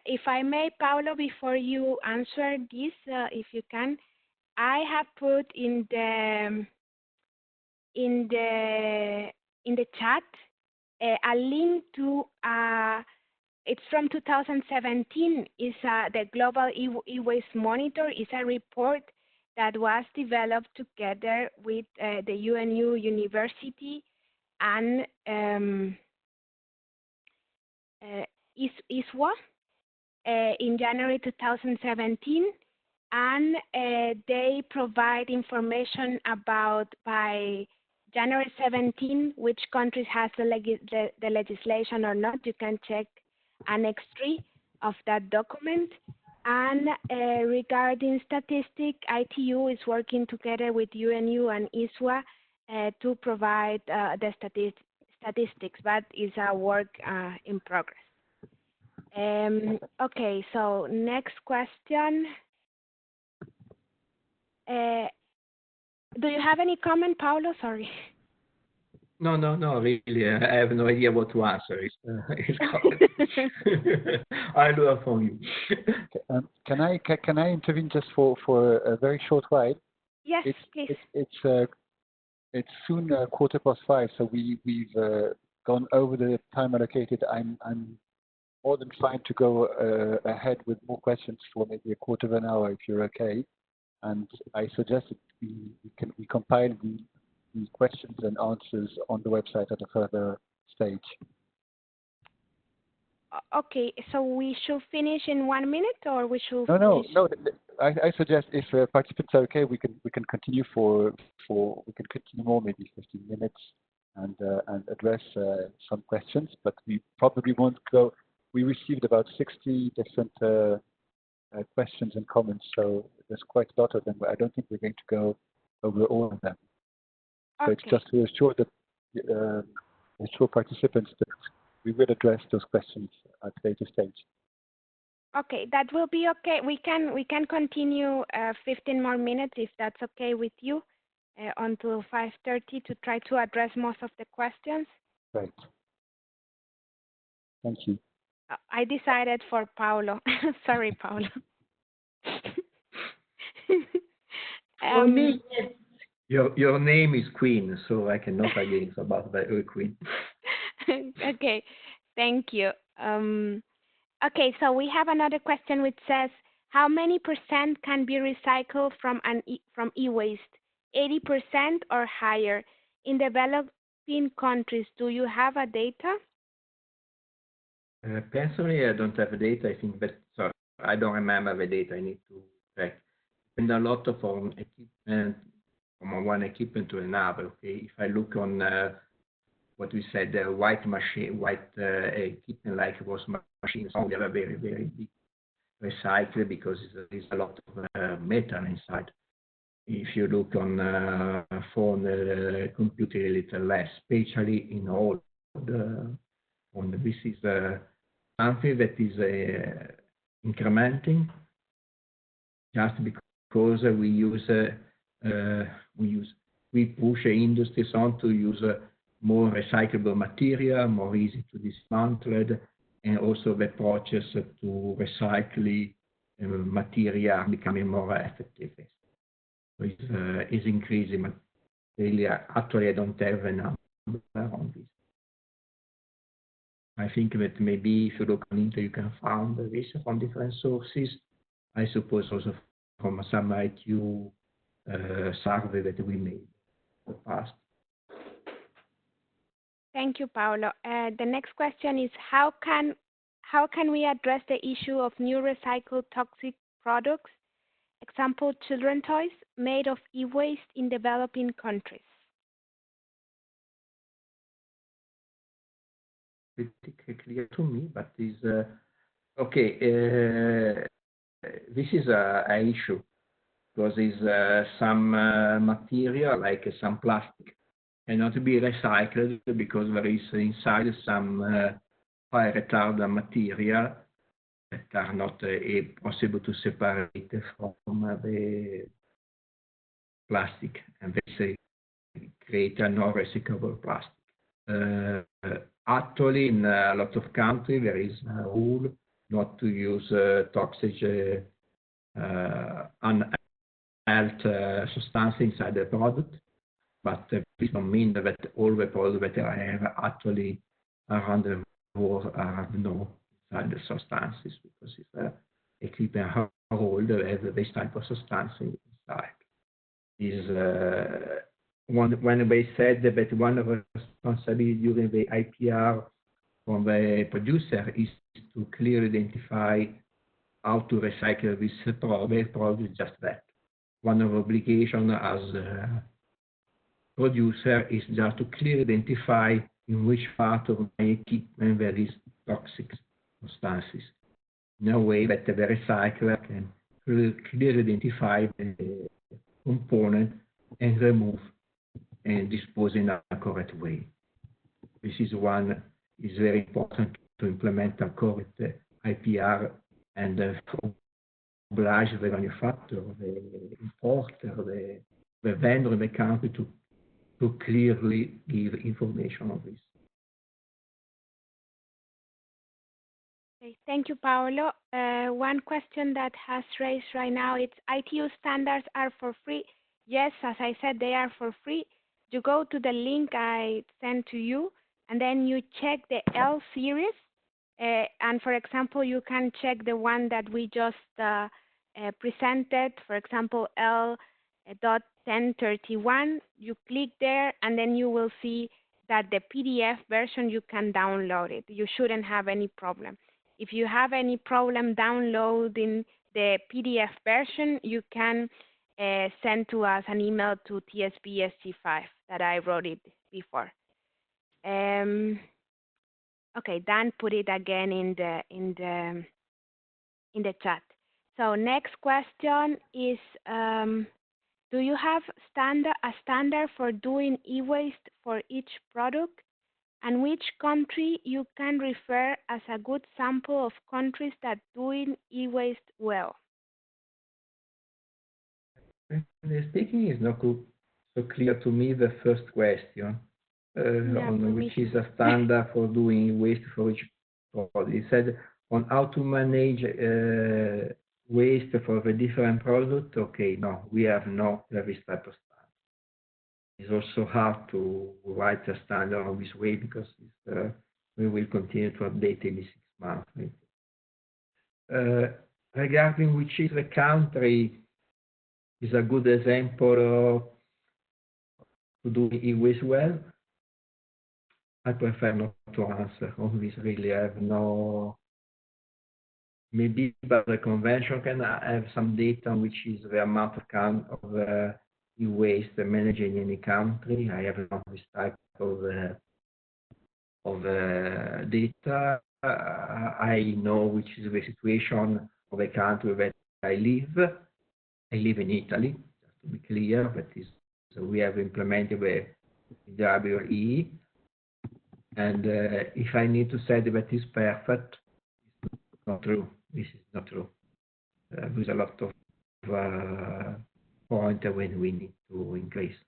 [SPEAKER 1] If I may, Paulo, before you answer this, if you can, I have put in the chat a link to, it's from 2017, is the Global E-Waste Monitor, is a report that was developed together with the UNU University and ISWA in January 2017. And they provide information about, by January 17, which countries has the legislation or not. You can check Annex 3 of that document. And regarding statistics, ITU is working together with UNU and ISWA to provide the statistics, but it's a work in progress. Okay, so next question. Do you have any comment, Paolo? Sorry.
[SPEAKER 2] No, really. I have no idea what to answer. I learn from you.
[SPEAKER 3] Can I intervene just for a very short while?
[SPEAKER 1] Yes, please.
[SPEAKER 3] It's soon 5:15, so we've gone over the time allocated. I'm more than fine to go ahead with more questions for maybe a quarter of an hour if you're okay. And I suggest that we compile the questions and answers on the website at a further stage.
[SPEAKER 1] Okay, so we should finish in 1 minute, or we should?
[SPEAKER 3] No. I suggest if participants are okay, we can continue we can continue more, maybe 15 minutes, and address some questions. But we probably won't go. We received about 60 different questions and comments, so there's quite a lot of them, but I don't think we're going to go over all of them. So
[SPEAKER 1] okay.
[SPEAKER 3] it's just to assure participants that we will address those questions at a later stage.
[SPEAKER 1] Okay, that will be okay. We can continue 15 more minutes if that's okay with you, until 5:30 to try to address most of the questions.
[SPEAKER 3] Right. Thank you.
[SPEAKER 1] I decided for Paolo. Sorry, Paolo.
[SPEAKER 2] Your name is Queen, so I cannot against about the Queen.
[SPEAKER 1] Okay, thank you. Okay, so we have another question which says, how many % can be recycled from e-waste? 80% or higher? In developing countries, do you have a data?
[SPEAKER 2] Personally, I don't have the data. I think that, sorry, I don't remember the data. I need to check. And a lot of equipment, from one equipment to another. Okay, if I look on what we said, white equipment like wash machines, they are very, very big recycle because there's a lot of metal inside. If you look on phone, computer, a little less, especially in all this is something that is incrementing just because we push industries on to use more recyclable material, more easy to dismantle, and also the process to recycle material becoming more effective. So it's increasing, but really, actually, I don't have a number on this. I think that maybe if you look on internet, you can find this from different sources. I suppose also from some ITU survey that we made in the past.
[SPEAKER 1] Thank you, Paolo. The next question is, how can we address the issue of new recycled toxic products, example, children's toys, made of e-waste in developing countries?
[SPEAKER 2] Pretty clear to me, but is okay. This is an issue because is some material like some plastic cannot be recycled because there is inside some fire retardant material that are not possible to separate from the plastic, and they create a non-recyclable plastic. Actually, in a lot of countries, there is a rule not to use toxic unhealth substance inside the product, but this don't mean that all the products that are actually around the world have no inside the substances, because if equipment hold this type of substance inside. Is when they said that one of the responsibilities during the IPR from the producer is to clearly identify how to recycle this product is just that. One of the obligations as a producer is just to clearly identify in which part of my equipment there is toxic substances, in a way that the recycler can clearly identify the component and remove and dispose in a correct way. This is very important to implement a correct IPR and oblige the manufacturer, the importer, the vendor in the country to clearly give information on this.
[SPEAKER 1] Okay, thank you, Paolo. One question that has raised right now, it's ITU standards are for free. Yes, as I said, they are for free. You go to the link I sent to you, and then you check the L series. And for example, you can check the one that we just presented, for example, L.1031. You click there, and then you will see that the PDF version, you can download it. You shouldn't have any problem. If you have any problem downloading the PDF version, you can send to us an email to TSBSG5 that I wrote it before. Okay, Dan put it again in the chat. So next question is, do you have a standard for doing e-waste for each product? And which country you can refer as a good sample of countries that doing e-waste well?
[SPEAKER 2] Speaking is not so clear to me the first question, on which is a standard for doing waste for each product. He said on how to manage waste for the different product. Okay, no, we have no this type of standard. It's also hard to write a standard on this way, because we will continue to update every 6 months. Regarding which is the country is a good example to do e-waste well, I prefer not to answer on this. Really, I have no. Maybe but the convention can have some data on which is the amount of e-waste managed in any country. I have not this type of data. I know which is the situation of the country that I live. I live in Italy, just to be clear. That is, so we have implemented the WE. And if I need to say that is perfect, it's not true. This is not true. There's a lot of points when we need to increase.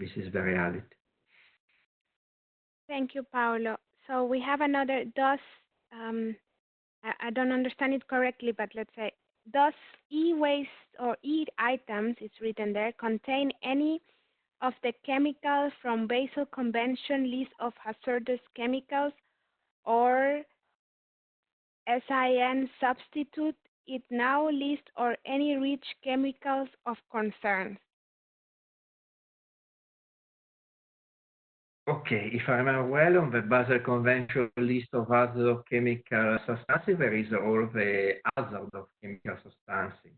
[SPEAKER 2] This is the reality.
[SPEAKER 1] Thank you, Paolo. So we have another, I don't understand it correctly, but let's say, does e-waste or e-items, it's written there, contain any of the chemicals from Basel Convention list of hazardous chemicals or SIN substitute it now list or any rich chemicals of concern?
[SPEAKER 2] Okay, if I remember well, on the Basel Convention list of hazard chemical substances, there is all the hazard of chemical substances.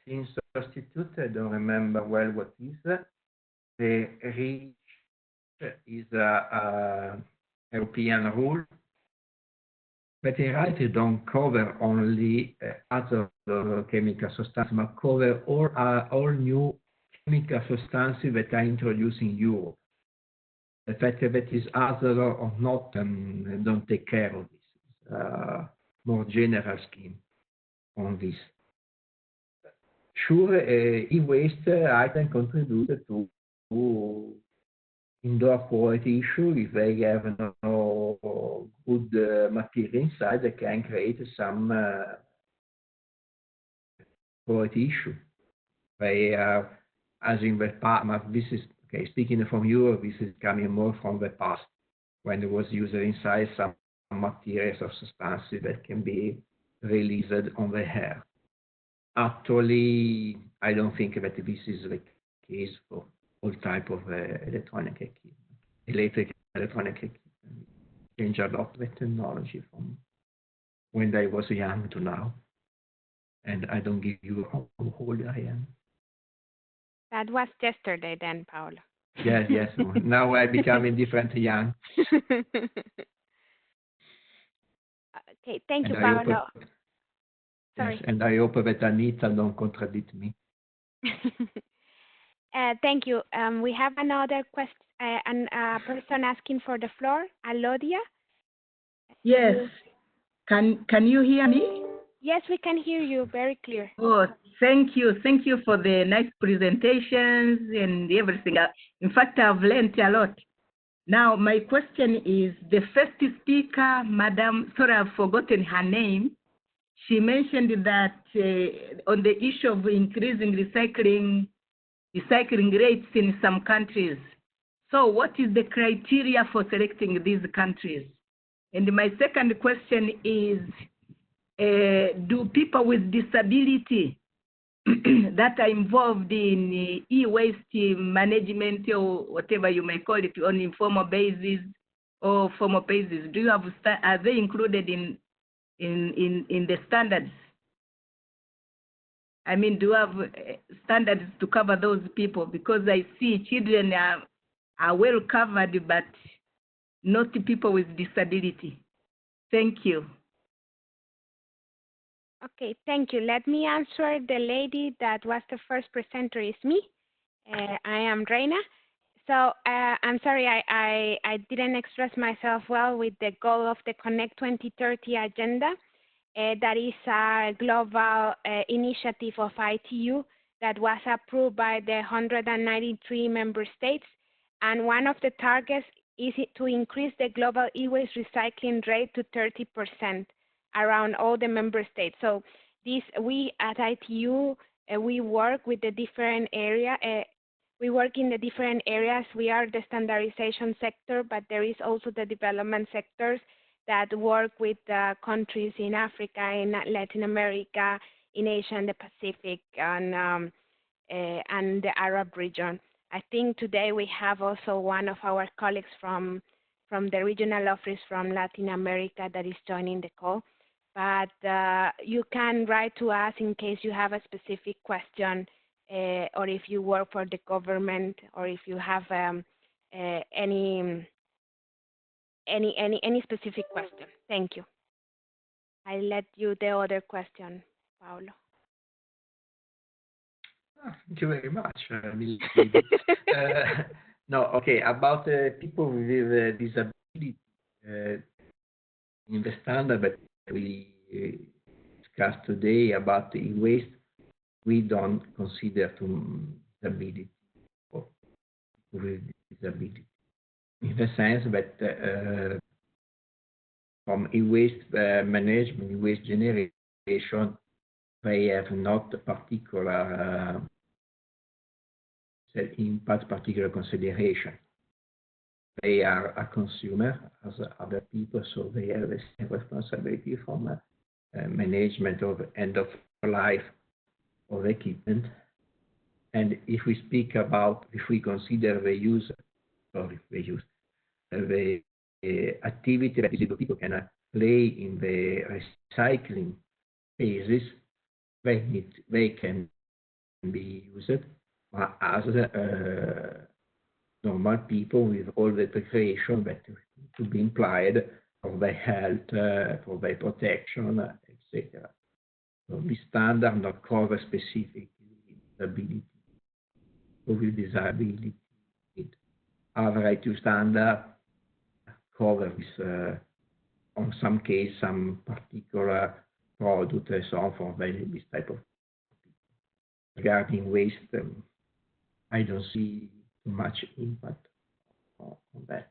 [SPEAKER 2] Sin substitute, I don't remember well what is. The REACH is a European rule, but in reality don't cover only hazard chemical substances, but cover all new chemical substances that are introduced in Europe. The fact that it is hazard or not, don't take care of this. More general scheme on this. Sure, e-waste item contribute to indoor quality issue. If they have no good material inside, they can create some quality issue. They are, as in the past, this is Okay, speaking from Europe, this is coming more from the past, when there was used inside some materials or substances that can be released on the air. Actually, I don't think that this is the case for all type of electronic equipment. Electronic equipment change a lot the technology from when I was young to now. And I don't give you how old I am.
[SPEAKER 1] That was yesterday then, Paolo.
[SPEAKER 2] Yes, yes. Now I become different young.
[SPEAKER 1] Okay, thank you,
[SPEAKER 2] And I
[SPEAKER 1] Paolo.
[SPEAKER 2] hope,
[SPEAKER 1] Sorry.
[SPEAKER 2] yes, and I hope that Anita don't contradict me.
[SPEAKER 1] Thank you. We have another question, person asking for the floor, Alodia.
[SPEAKER 5] Yes. Can you hear me?
[SPEAKER 1] Yes, we can hear you very clear.
[SPEAKER 5] Oh, thank you. Thank you for the nice presentations and everything. In fact, I've learned a lot. Now, my question is, the first speaker, Madam, sorry, I've forgotten her name. She mentioned that on the issue of increasing recycling rates in some countries. So what is the criteria for selecting these countries? And my second question is, do people with disability that are involved in e-waste management or whatever you may call it on informal basis or formal basis, do you have are they included in the standards? I mean, do you have standards to cover those people? Because I see children are well covered, but not people with disability. Thank you.
[SPEAKER 1] Okay, thank you. Let me answer the lady that was the first presenter is me. I am Reina. So I'm sorry, I didn't express myself well with the goal of the Connect 2030 agenda. That is a global initiative of ITU that was approved by the 193 member states. And one of the targets is to increase the global e-waste recycling rate to 30% around all the member states. So we at ITU, we work with the different area. We work in the different areas. We are the standardization sector, but there is also the development sectors that work with countries in Africa, in Latin America, in Asia and the Pacific, and the Arab region. I think today we have also one of our colleagues from the regional office from Latin America that is joining the call. But you can write to us in case you have a specific question, or if you work for the government, or if you have any specific question. Thank you. I let you the other question, Paolo.
[SPEAKER 2] Thank you very much. No, okay, about people with disability, in the standard that we discussed today about the e-waste, we don't consider disability or with disability, in the sense that from e-waste management, e-waste generation, they have not a particular impact, particular consideration. They are a consumer as other people, so they have the same responsibility from management of end of life of equipment. And if we speak about, if we consider the use, or if we use the activity that disabled people can play in the recycling phases, they can be used as normal people with all the precautions that to be implied for their health, for their protection, etc. So the standard not cover specific disability or with disability. Other ITU standard cover this, on some case, some particular product and so on for this type of people. Regarding waste, I don't see too much impact on that.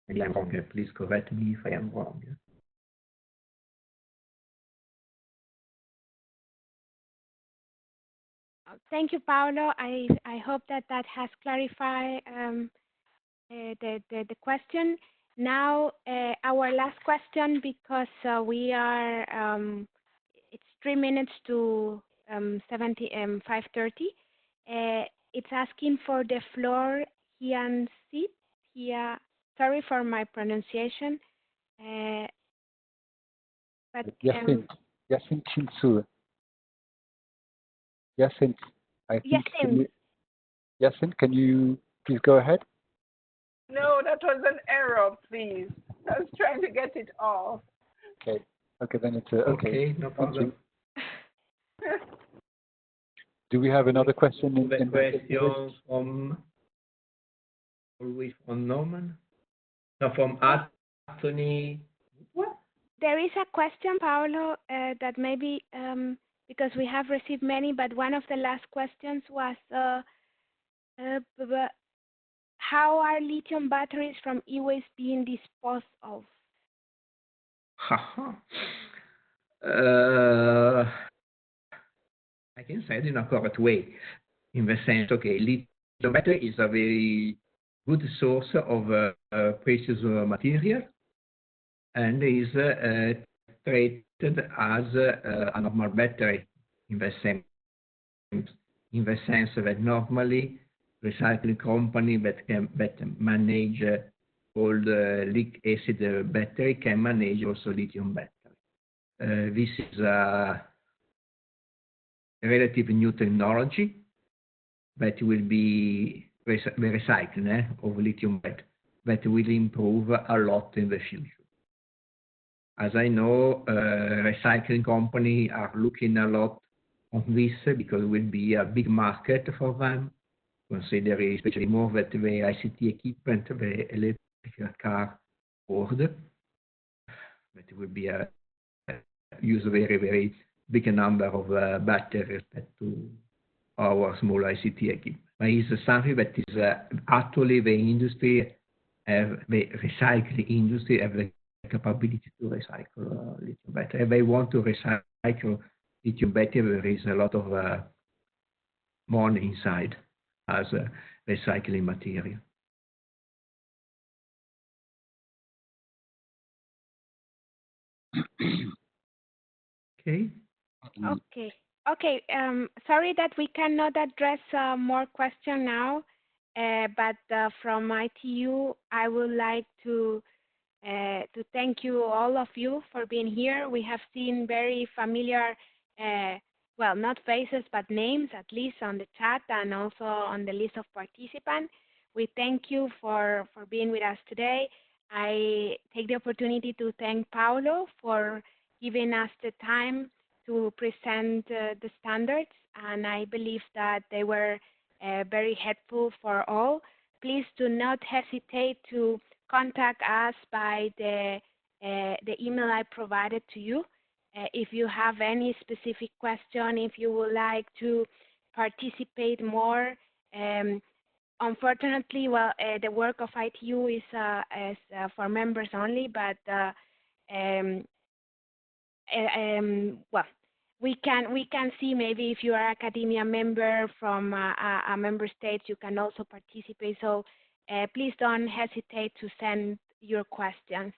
[SPEAKER 2] Maybe I'm wrong. Please correct me if I am wrong.
[SPEAKER 1] Thank you, Paolo. I hope that has clarified the question. Now, our last question, because we are, it's 3 minutes to 5:30. It's asking for the floor, Hian Sit. Sorry for my pronunciation. But
[SPEAKER 3] Yasin Chinsu. Yasin, I think. Yasin, can you please go ahead?
[SPEAKER 6] No, that was an error, please. I was trying to get it off.
[SPEAKER 3] Okay. Okay, then it's okay.
[SPEAKER 2] Okay, no problem.
[SPEAKER 3] Do we have another question?
[SPEAKER 2] The question from Norman? No, from Anthony.
[SPEAKER 1] What? There is a question, Paolo, that maybe because we have received many, but one of the last questions was how are lithium batteries from e-waste being disposed of?
[SPEAKER 2] I can say it in a correct way, in the sense, okay, lithium battery is a very good source of precious material and is treated as a normal battery in the sense that normally recycling company that manage all the lead acid battery can manage also lithium battery. This is a relatively new technology that will be the recycling of lithium battery that will improve a lot in the future. As I know, recycling companies are looking a lot on this because it will be a big market for them, considering especially more that the ICT equipment, the electrical car order, that will be use a very, very big number of batteries to our small ICT equipment. But it's something that is actually the industry, the recycling industry, have the capability to recycle lithium battery. If they want to recycle lithium battery, there is a lot of money inside as a recycling material. Okay.
[SPEAKER 1] Okay. Sorry that we cannot address more questions now, but from ITU, I would like to thank you, all of you, for being here. We have seen very familiar, well, not faces, but names, at least on the chat and also on the list of participants. We thank you for being with us today. I take the opportunity to thank Paolo for giving us the time to present the standards, and I believe that they were very helpful for all. Please do not hesitate to contact us by the email I provided to you. If you have any specific question, if you would like to participate more, unfortunately, well, the work of ITU is for members only, but well, we can see maybe if you are an academia member from a member state, you can also participate. So please don't hesitate to send your questions.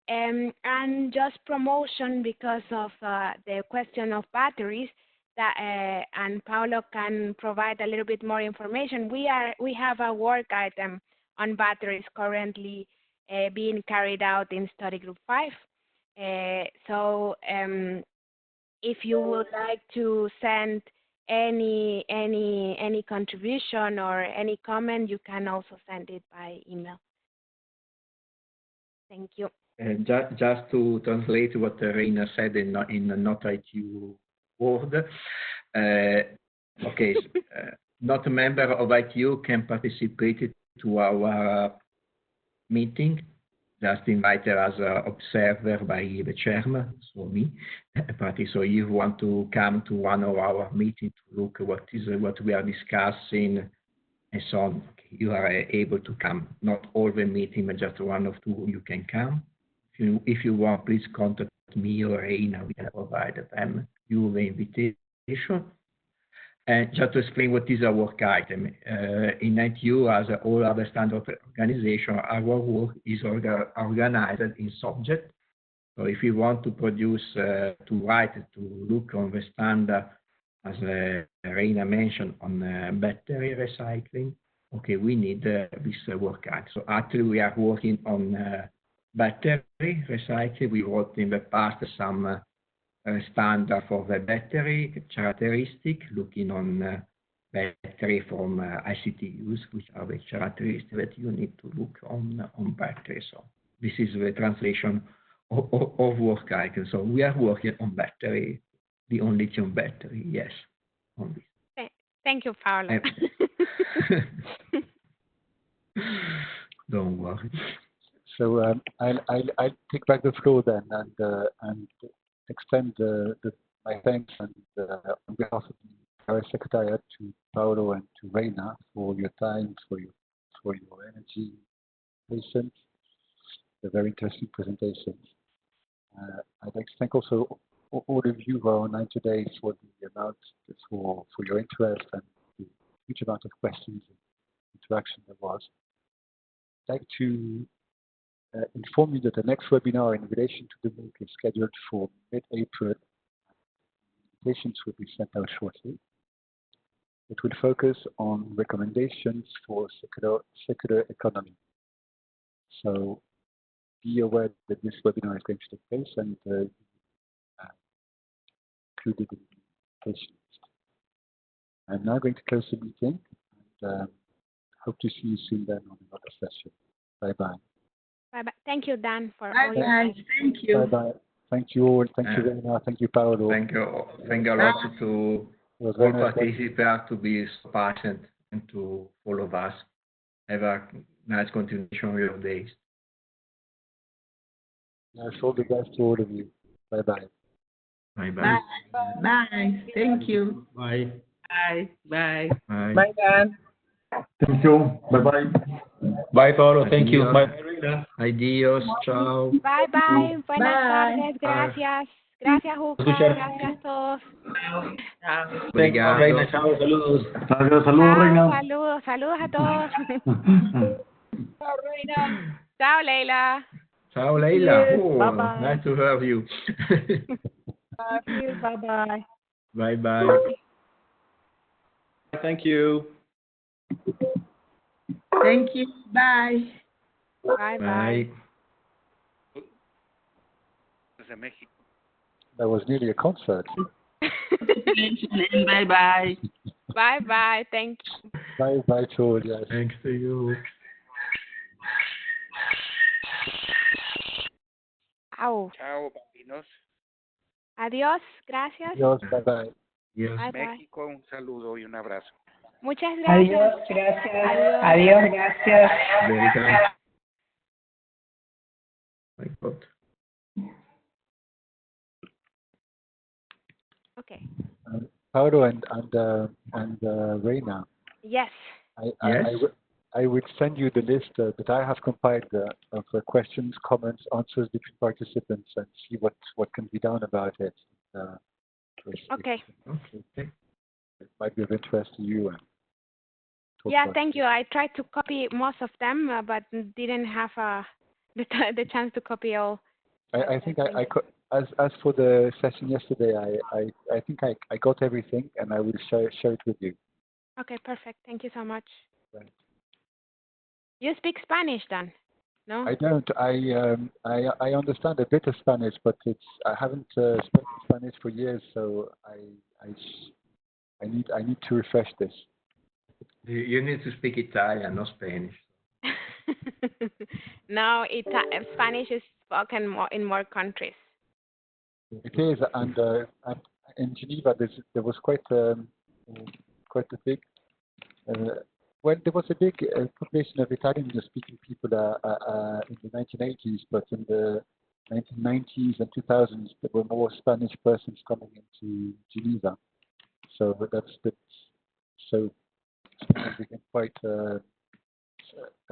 [SPEAKER 1] And just promotion because of the question of batteries, that and Paolo can provide a little bit more information. We have a work item on batteries currently being carried out in study group 5. So if you would like to send any contribution or any comment, you can also send it by email. Thank you.
[SPEAKER 2] Just to translate what Reina said in not ITU word, okay, not a member of ITU can participate to our meeting, just invited as an observer by the chairman, so me. So you want to come to one of our meetings to look at what we are discussing and so on, okay, you are able to come. Not all the meeting, but just one or two you can come. If you want, please contact me or Reina. We can provide them you the invitation. And just to explain what is a work item, in ITU, as all other standard organizations, our work is organized in subject. So if we want to produce, to write, to look on the standard, as Reina mentioned, on battery recycling, okay, we need this work item. So actually, we are working on battery recycling. We wrote in the past some standard for the battery characteristic, looking on battery from ICT use, which are the characteristics that you need to look on battery. So this is the translation of work items. So we are working on battery, the on lithium battery, yes. On this.
[SPEAKER 1] Thank you, Paolo.
[SPEAKER 2] Don't worry.
[SPEAKER 3] So I'll take back the floor then and extend my thanks and on behalf of the Paris Secretariat to Paolo and to Reina for your time, for your energy, patience, the very interesting presentations. I'd like to thank also all of you who are online today for the amount, for your interest and the huge amount of questions and interaction there was. I'd like to inform you that the next webinar in relation to the MOOC is scheduled for mid-April. Invitations will be sent out shortly. It will focus on recommendations for circular economy. So be aware that this webinar is going to take place and included in the invitation list. I'm now going to close the meeting and hope to see you soon then on another session. Bye-bye.
[SPEAKER 1] Bye-bye. Thank you, Dan, for
[SPEAKER 5] Bye
[SPEAKER 1] all your
[SPEAKER 5] bye. Thank you.
[SPEAKER 3] Bye-bye. Thank you all. Thank you, Reina. Thank you, Paolo.
[SPEAKER 2] Thank you. Thank you a lot to all participants to be so patient and to follow us. Have a nice continuation of your days.
[SPEAKER 3] Yes, all the best to all of you. Bye-bye.
[SPEAKER 2] Bye-bye.
[SPEAKER 5] Bye. Bye. Thank you.
[SPEAKER 4] Bye.
[SPEAKER 5] Bye. Bye.
[SPEAKER 2] Bye.
[SPEAKER 6] Bye, Dan.
[SPEAKER 7] Thank you. Bye-bye. Bye, Paolo. Thank you.
[SPEAKER 2] Adios.
[SPEAKER 7] Bye, Reina.
[SPEAKER 2] Adios. Ciao.
[SPEAKER 1] Bye-bye. Buenas
[SPEAKER 5] Bye.
[SPEAKER 1] tardes. Gracias. Gracias, Juca.
[SPEAKER 7] Escuchar.
[SPEAKER 1] Gracias a todos.
[SPEAKER 5] Chao. Chao.
[SPEAKER 7] Thank you,
[SPEAKER 2] Obrigado.
[SPEAKER 7] Reina. Chao. Saludos.
[SPEAKER 1] Chao,
[SPEAKER 7] Saludos, Reina.
[SPEAKER 1] saludos. Saludos a todos.
[SPEAKER 6] Ciao, Reina.
[SPEAKER 1] Chao, Leila.
[SPEAKER 2] Ciao, Leila.
[SPEAKER 6] Yes,
[SPEAKER 2] Oh,
[SPEAKER 6] bye-bye.
[SPEAKER 2] nice to have you.
[SPEAKER 6] Bye-bye.
[SPEAKER 2] Bye-bye.
[SPEAKER 7] Thank you.
[SPEAKER 5] Thank you. Bye.
[SPEAKER 1] Bye-bye.
[SPEAKER 2] Bye.
[SPEAKER 3] That was nearly a concert.
[SPEAKER 5] And bye-bye.
[SPEAKER 1] Bye-bye. Thank you.
[SPEAKER 3] Bye-bye to all. Yes.
[SPEAKER 2] Thanks to you.
[SPEAKER 1] Au.
[SPEAKER 8] Chao, bambinos.
[SPEAKER 1] Adiós. Gracias.
[SPEAKER 3] Adios. Bye-bye.
[SPEAKER 2] Yes.
[SPEAKER 1] Bye-bye.
[SPEAKER 8] México, un saludo y un abrazo.
[SPEAKER 1] Muchas gracias.
[SPEAKER 6] Gracias.
[SPEAKER 1] Adiós.
[SPEAKER 6] Gracias.
[SPEAKER 2] Very kind. My God.
[SPEAKER 1] Okay.
[SPEAKER 3] Paolo and Reina,
[SPEAKER 1] Yes.
[SPEAKER 3] I would send you the list that I have compiled of questions, comments, answers between participants and see what can be done about it.
[SPEAKER 1] Okay.
[SPEAKER 2] Okay.
[SPEAKER 3] It might be of interest to you. And
[SPEAKER 1] Yeah, thank you. I tried to copy most of them, but didn't have the chance to copy all.
[SPEAKER 3] I think as for the session yesterday, I think I got everything, and I will share it with you.
[SPEAKER 1] Okay, perfect. Thank you so much.
[SPEAKER 3] Right.
[SPEAKER 1] You speak Spanish, then? No?
[SPEAKER 3] I don't. I understand a bit of Spanish, but I haven't spoken Spanish for years, so I need to refresh this.
[SPEAKER 2] You need to speak Italian, not Spanish.
[SPEAKER 1] No, Spanish is spoken in more countries.
[SPEAKER 3] It is, and in Geneva there was quite a big there was a big population of Italian-speaking people in the 1980s, but in the 1990s and 2000s there were more Spanish persons coming into Geneva, so so Spanish became quite a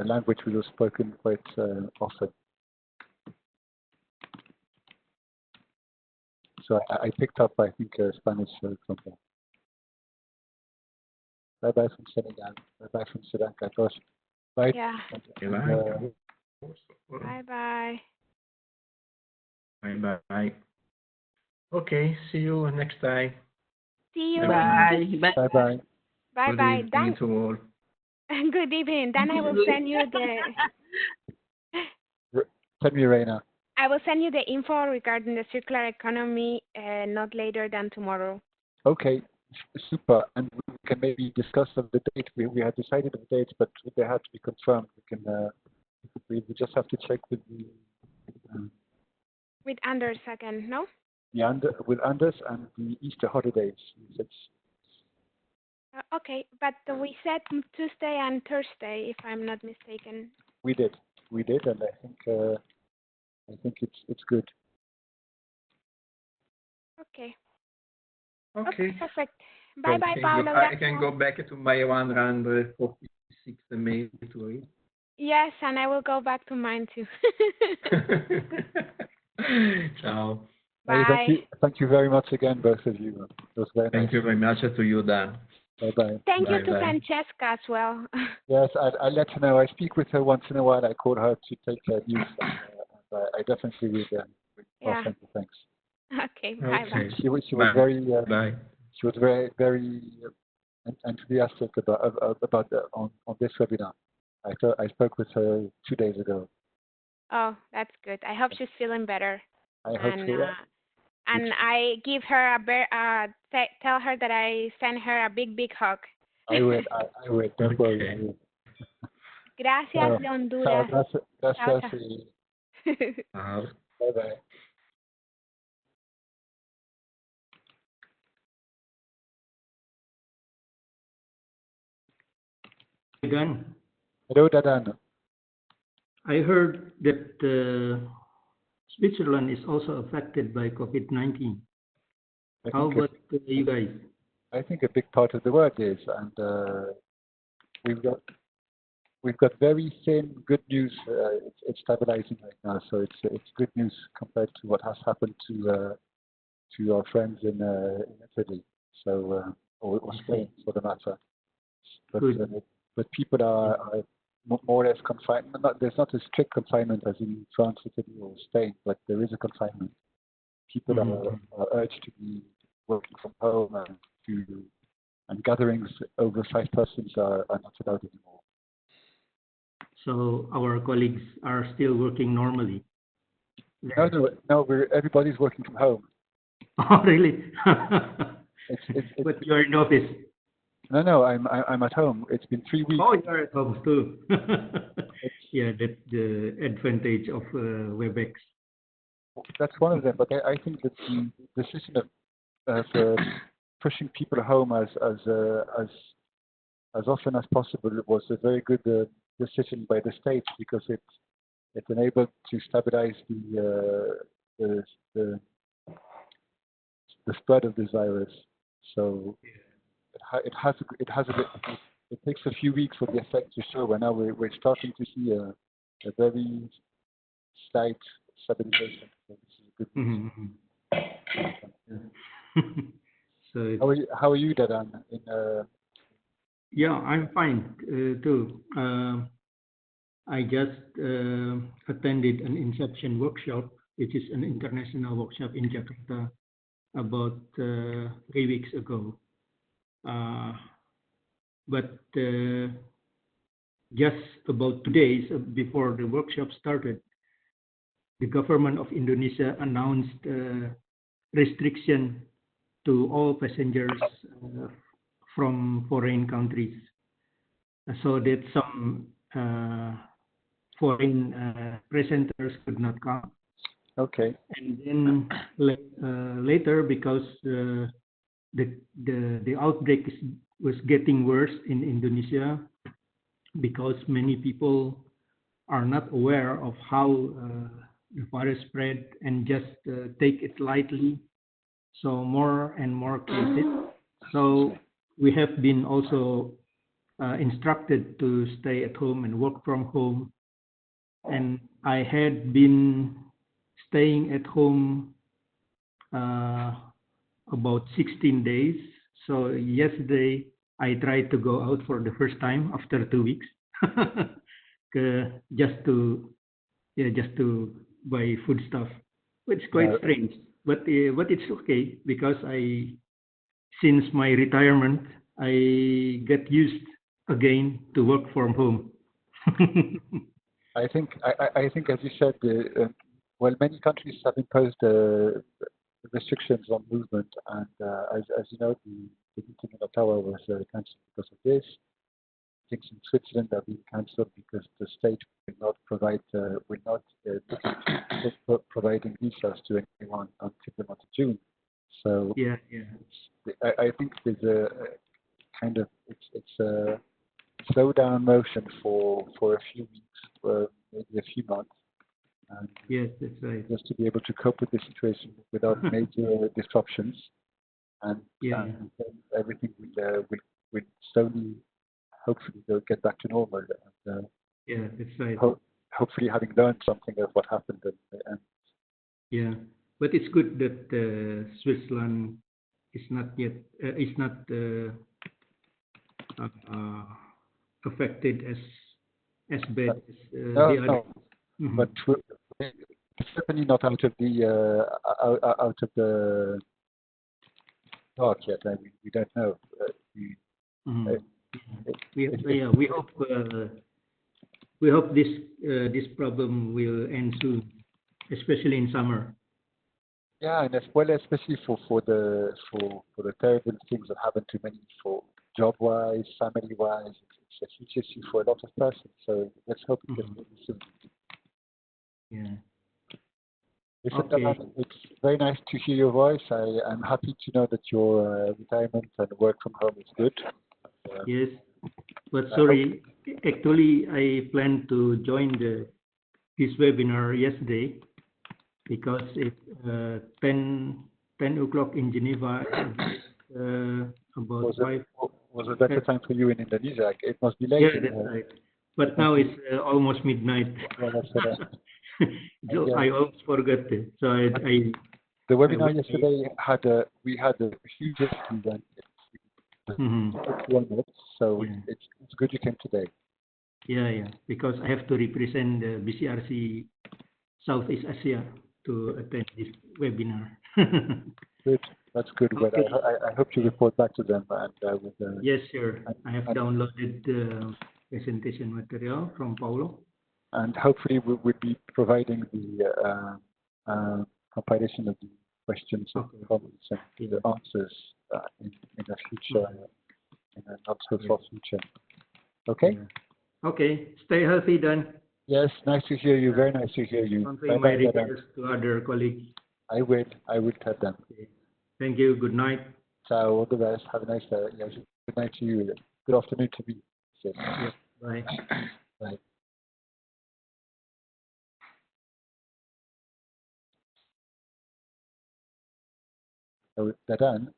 [SPEAKER 3] language which was spoken quite often. So I picked up, I think, Spanish from there. Bye-bye from Senegal. Bye-bye from Sri Lanka. Gosh. Bye.
[SPEAKER 1] Yeah. Bye-bye.
[SPEAKER 2] Bye-bye. Okay, see you next time.
[SPEAKER 1] See you.
[SPEAKER 5] Bye.
[SPEAKER 3] Bye-bye.
[SPEAKER 1] Bye-bye.
[SPEAKER 2] Good evening to all.
[SPEAKER 1] Good evening. Then I will send you the...
[SPEAKER 3] Tell me, Reina.
[SPEAKER 1] I will send you the info regarding the circular economy not later than tomorrow.
[SPEAKER 3] Okay, super. And we can maybe discuss of the date. We had decided on the dates, but they had to be confirmed. We just have to check with the
[SPEAKER 1] With Anders again, no?
[SPEAKER 3] with Anders and the Easter holidays.
[SPEAKER 1] Okay, but we said Tuesday and Thursday, if I'm not mistaken.
[SPEAKER 3] We did, and I think it's good.
[SPEAKER 1] Okay.
[SPEAKER 2] Okay.
[SPEAKER 1] Perfect. Bye-bye, Paolo.
[SPEAKER 2] I can go back to my 146 mail to read.
[SPEAKER 1] Yes, and I will go back to mine too.
[SPEAKER 2] Ciao.
[SPEAKER 1] Bye.
[SPEAKER 3] Thank you very much again, both of you. It was very nice.
[SPEAKER 2] Thank you very much to you, Dan.
[SPEAKER 3] Bye-bye.
[SPEAKER 1] Thank you to
[SPEAKER 2] Bye-bye.
[SPEAKER 1] Francesca as well.
[SPEAKER 3] Yes, I let her know. I speak with her once in a while. I call her to take news. I definitely will.
[SPEAKER 1] Yeah.
[SPEAKER 3] Thank you. Thanks.
[SPEAKER 1] Okay. Bye-bye.
[SPEAKER 3] She was
[SPEAKER 2] Bye.
[SPEAKER 3] very.
[SPEAKER 2] Bye.
[SPEAKER 3] She was very enthusiastic about on this webinar. I spoke with her 2 days ago.
[SPEAKER 1] Oh, that's good. I hope she's feeling better.
[SPEAKER 3] I hope so.
[SPEAKER 1] And I give her tell her that I send her a big hug.
[SPEAKER 3] I will. Don't worry. I will.
[SPEAKER 1] Gracias de Honduras.
[SPEAKER 3] Gracias. Bye-bye.
[SPEAKER 4] Dan,
[SPEAKER 3] Hello, Dadan.
[SPEAKER 4] I heard that Switzerland is also affected by COVID-19. How about you guys?
[SPEAKER 3] I think a big part of the world is, and we've got very thin good news. It's stabilizing right now, so it's good news compared to what has happened to our friends in Italy, so or Spain for the matter. But people are more or less confined. There's not a strict confinement as in France, Italy, or Spain, but there is a confinement. People are urged to be working from home, and gatherings over 5 persons are not allowed anymore.
[SPEAKER 4] So our colleagues are still working normally?
[SPEAKER 3] No, everybody's working from home.
[SPEAKER 4] Oh, really?
[SPEAKER 3] It's
[SPEAKER 4] but you're in office?
[SPEAKER 3] No, I'm at home. It's been 3 weeks.
[SPEAKER 4] Oh, you're at home too. Yeah, that's the advantage of WebEx.
[SPEAKER 3] That's one of them, but I think that the decision of pushing people home as often as possible was a very good decision by the state, because it enabled to stabilize the spread of this virus. So it takes a few weeks for the effect to show, and now we're starting to see a very slight stabilization. So this is good news.
[SPEAKER 4] So
[SPEAKER 3] how are you, Dadan?
[SPEAKER 4] Yeah, I'm fine too. I just attended an Inception workshop, which is an international workshop in Jakarta, about 3 weeks ago. But just about 2 days before the workshop started, the government of Indonesia announced restriction to all passengers from foreign countries, so that some foreign presenters could not come.
[SPEAKER 3] Okay.
[SPEAKER 4] And then later, because the outbreak was getting worse in Indonesia, because many people are not aware of how the virus spread and just take it lightly. So more and more cases. So we have been also instructed to stay at home and work from home. And I had been staying at home about 16 days. So yesterday I tried to go out for the first time after 2 weeks, just to buy food stuff. It's quite strange, but it's okay because since my retirement, I get used again to work from home.
[SPEAKER 3] I think, as you said, many countries have imposed restrictions on movement, and as you know, the meeting in Ottawa was cancelled because of this. Things in Switzerland are being cancelled because the state will not provide providing visas to anyone until the month of June. So I think there's a kind of it's a slowdown motion for a few weeks, maybe a few months. And
[SPEAKER 4] yes, that's right.
[SPEAKER 3] Just to be able to cope with the situation without major disruptions, and then everything will slowly, hopefully, they'll get back to normal. And,
[SPEAKER 4] that's right.
[SPEAKER 3] Hopefully, having learned something of what happened.
[SPEAKER 4] Yeah, but it's good that Switzerland is not yet affected as bad as the other.
[SPEAKER 3] No. But certainly not out of the dark yet. I mean, we don't know.
[SPEAKER 4] We hope this problem will end soon, especially in summer.
[SPEAKER 3] Yeah, and especially for the terrible things that happen to many, for job-wise, family-wise, it's a huge issue for a lot of persons. So let's hope it gets better soon.
[SPEAKER 4] Yeah.
[SPEAKER 3] Listen,
[SPEAKER 4] Okay.
[SPEAKER 3] Dan, it's very nice to hear your voice. I'm happy to know that your retirement and work from home is good.
[SPEAKER 4] Yes, but sorry, actually I planned to join this webinar yesterday because it's 10 o'clock in Geneva. About
[SPEAKER 3] was a better time for you in Indonesia? It must be late.
[SPEAKER 4] Yeah, that's right. But now it's almost midnight.
[SPEAKER 3] Yeah, that's
[SPEAKER 4] So I almost forgot it. So
[SPEAKER 3] the webinar yesterday we had a huge event. So it's good you came today.
[SPEAKER 4] Yeah, because I have to represent the BCRC Southeast Asia to attend this webinar.
[SPEAKER 3] Good, that's good.
[SPEAKER 4] Okay.
[SPEAKER 3] But I hope you report back to them and
[SPEAKER 4] yes, sure. I have downloaded the presentation material from Paulo.
[SPEAKER 3] And hopefully we'll be providing the compilation of the questions and comments and the answers in the future, in a not so far future. Okay?
[SPEAKER 4] Yeah. Okay. Stay healthy, Dan.
[SPEAKER 3] Yes, nice to hear you. Very nice to hear you.
[SPEAKER 4] Convey my regards to other colleagues.
[SPEAKER 3] I will tell them.
[SPEAKER 4] Okay. Thank you. Good night.
[SPEAKER 3] Ciao. All the best. Have a nice day. Yes. Good night to you. Good afternoon to me. Yes.
[SPEAKER 4] Bye.
[SPEAKER 3] Bye. So, Dadan,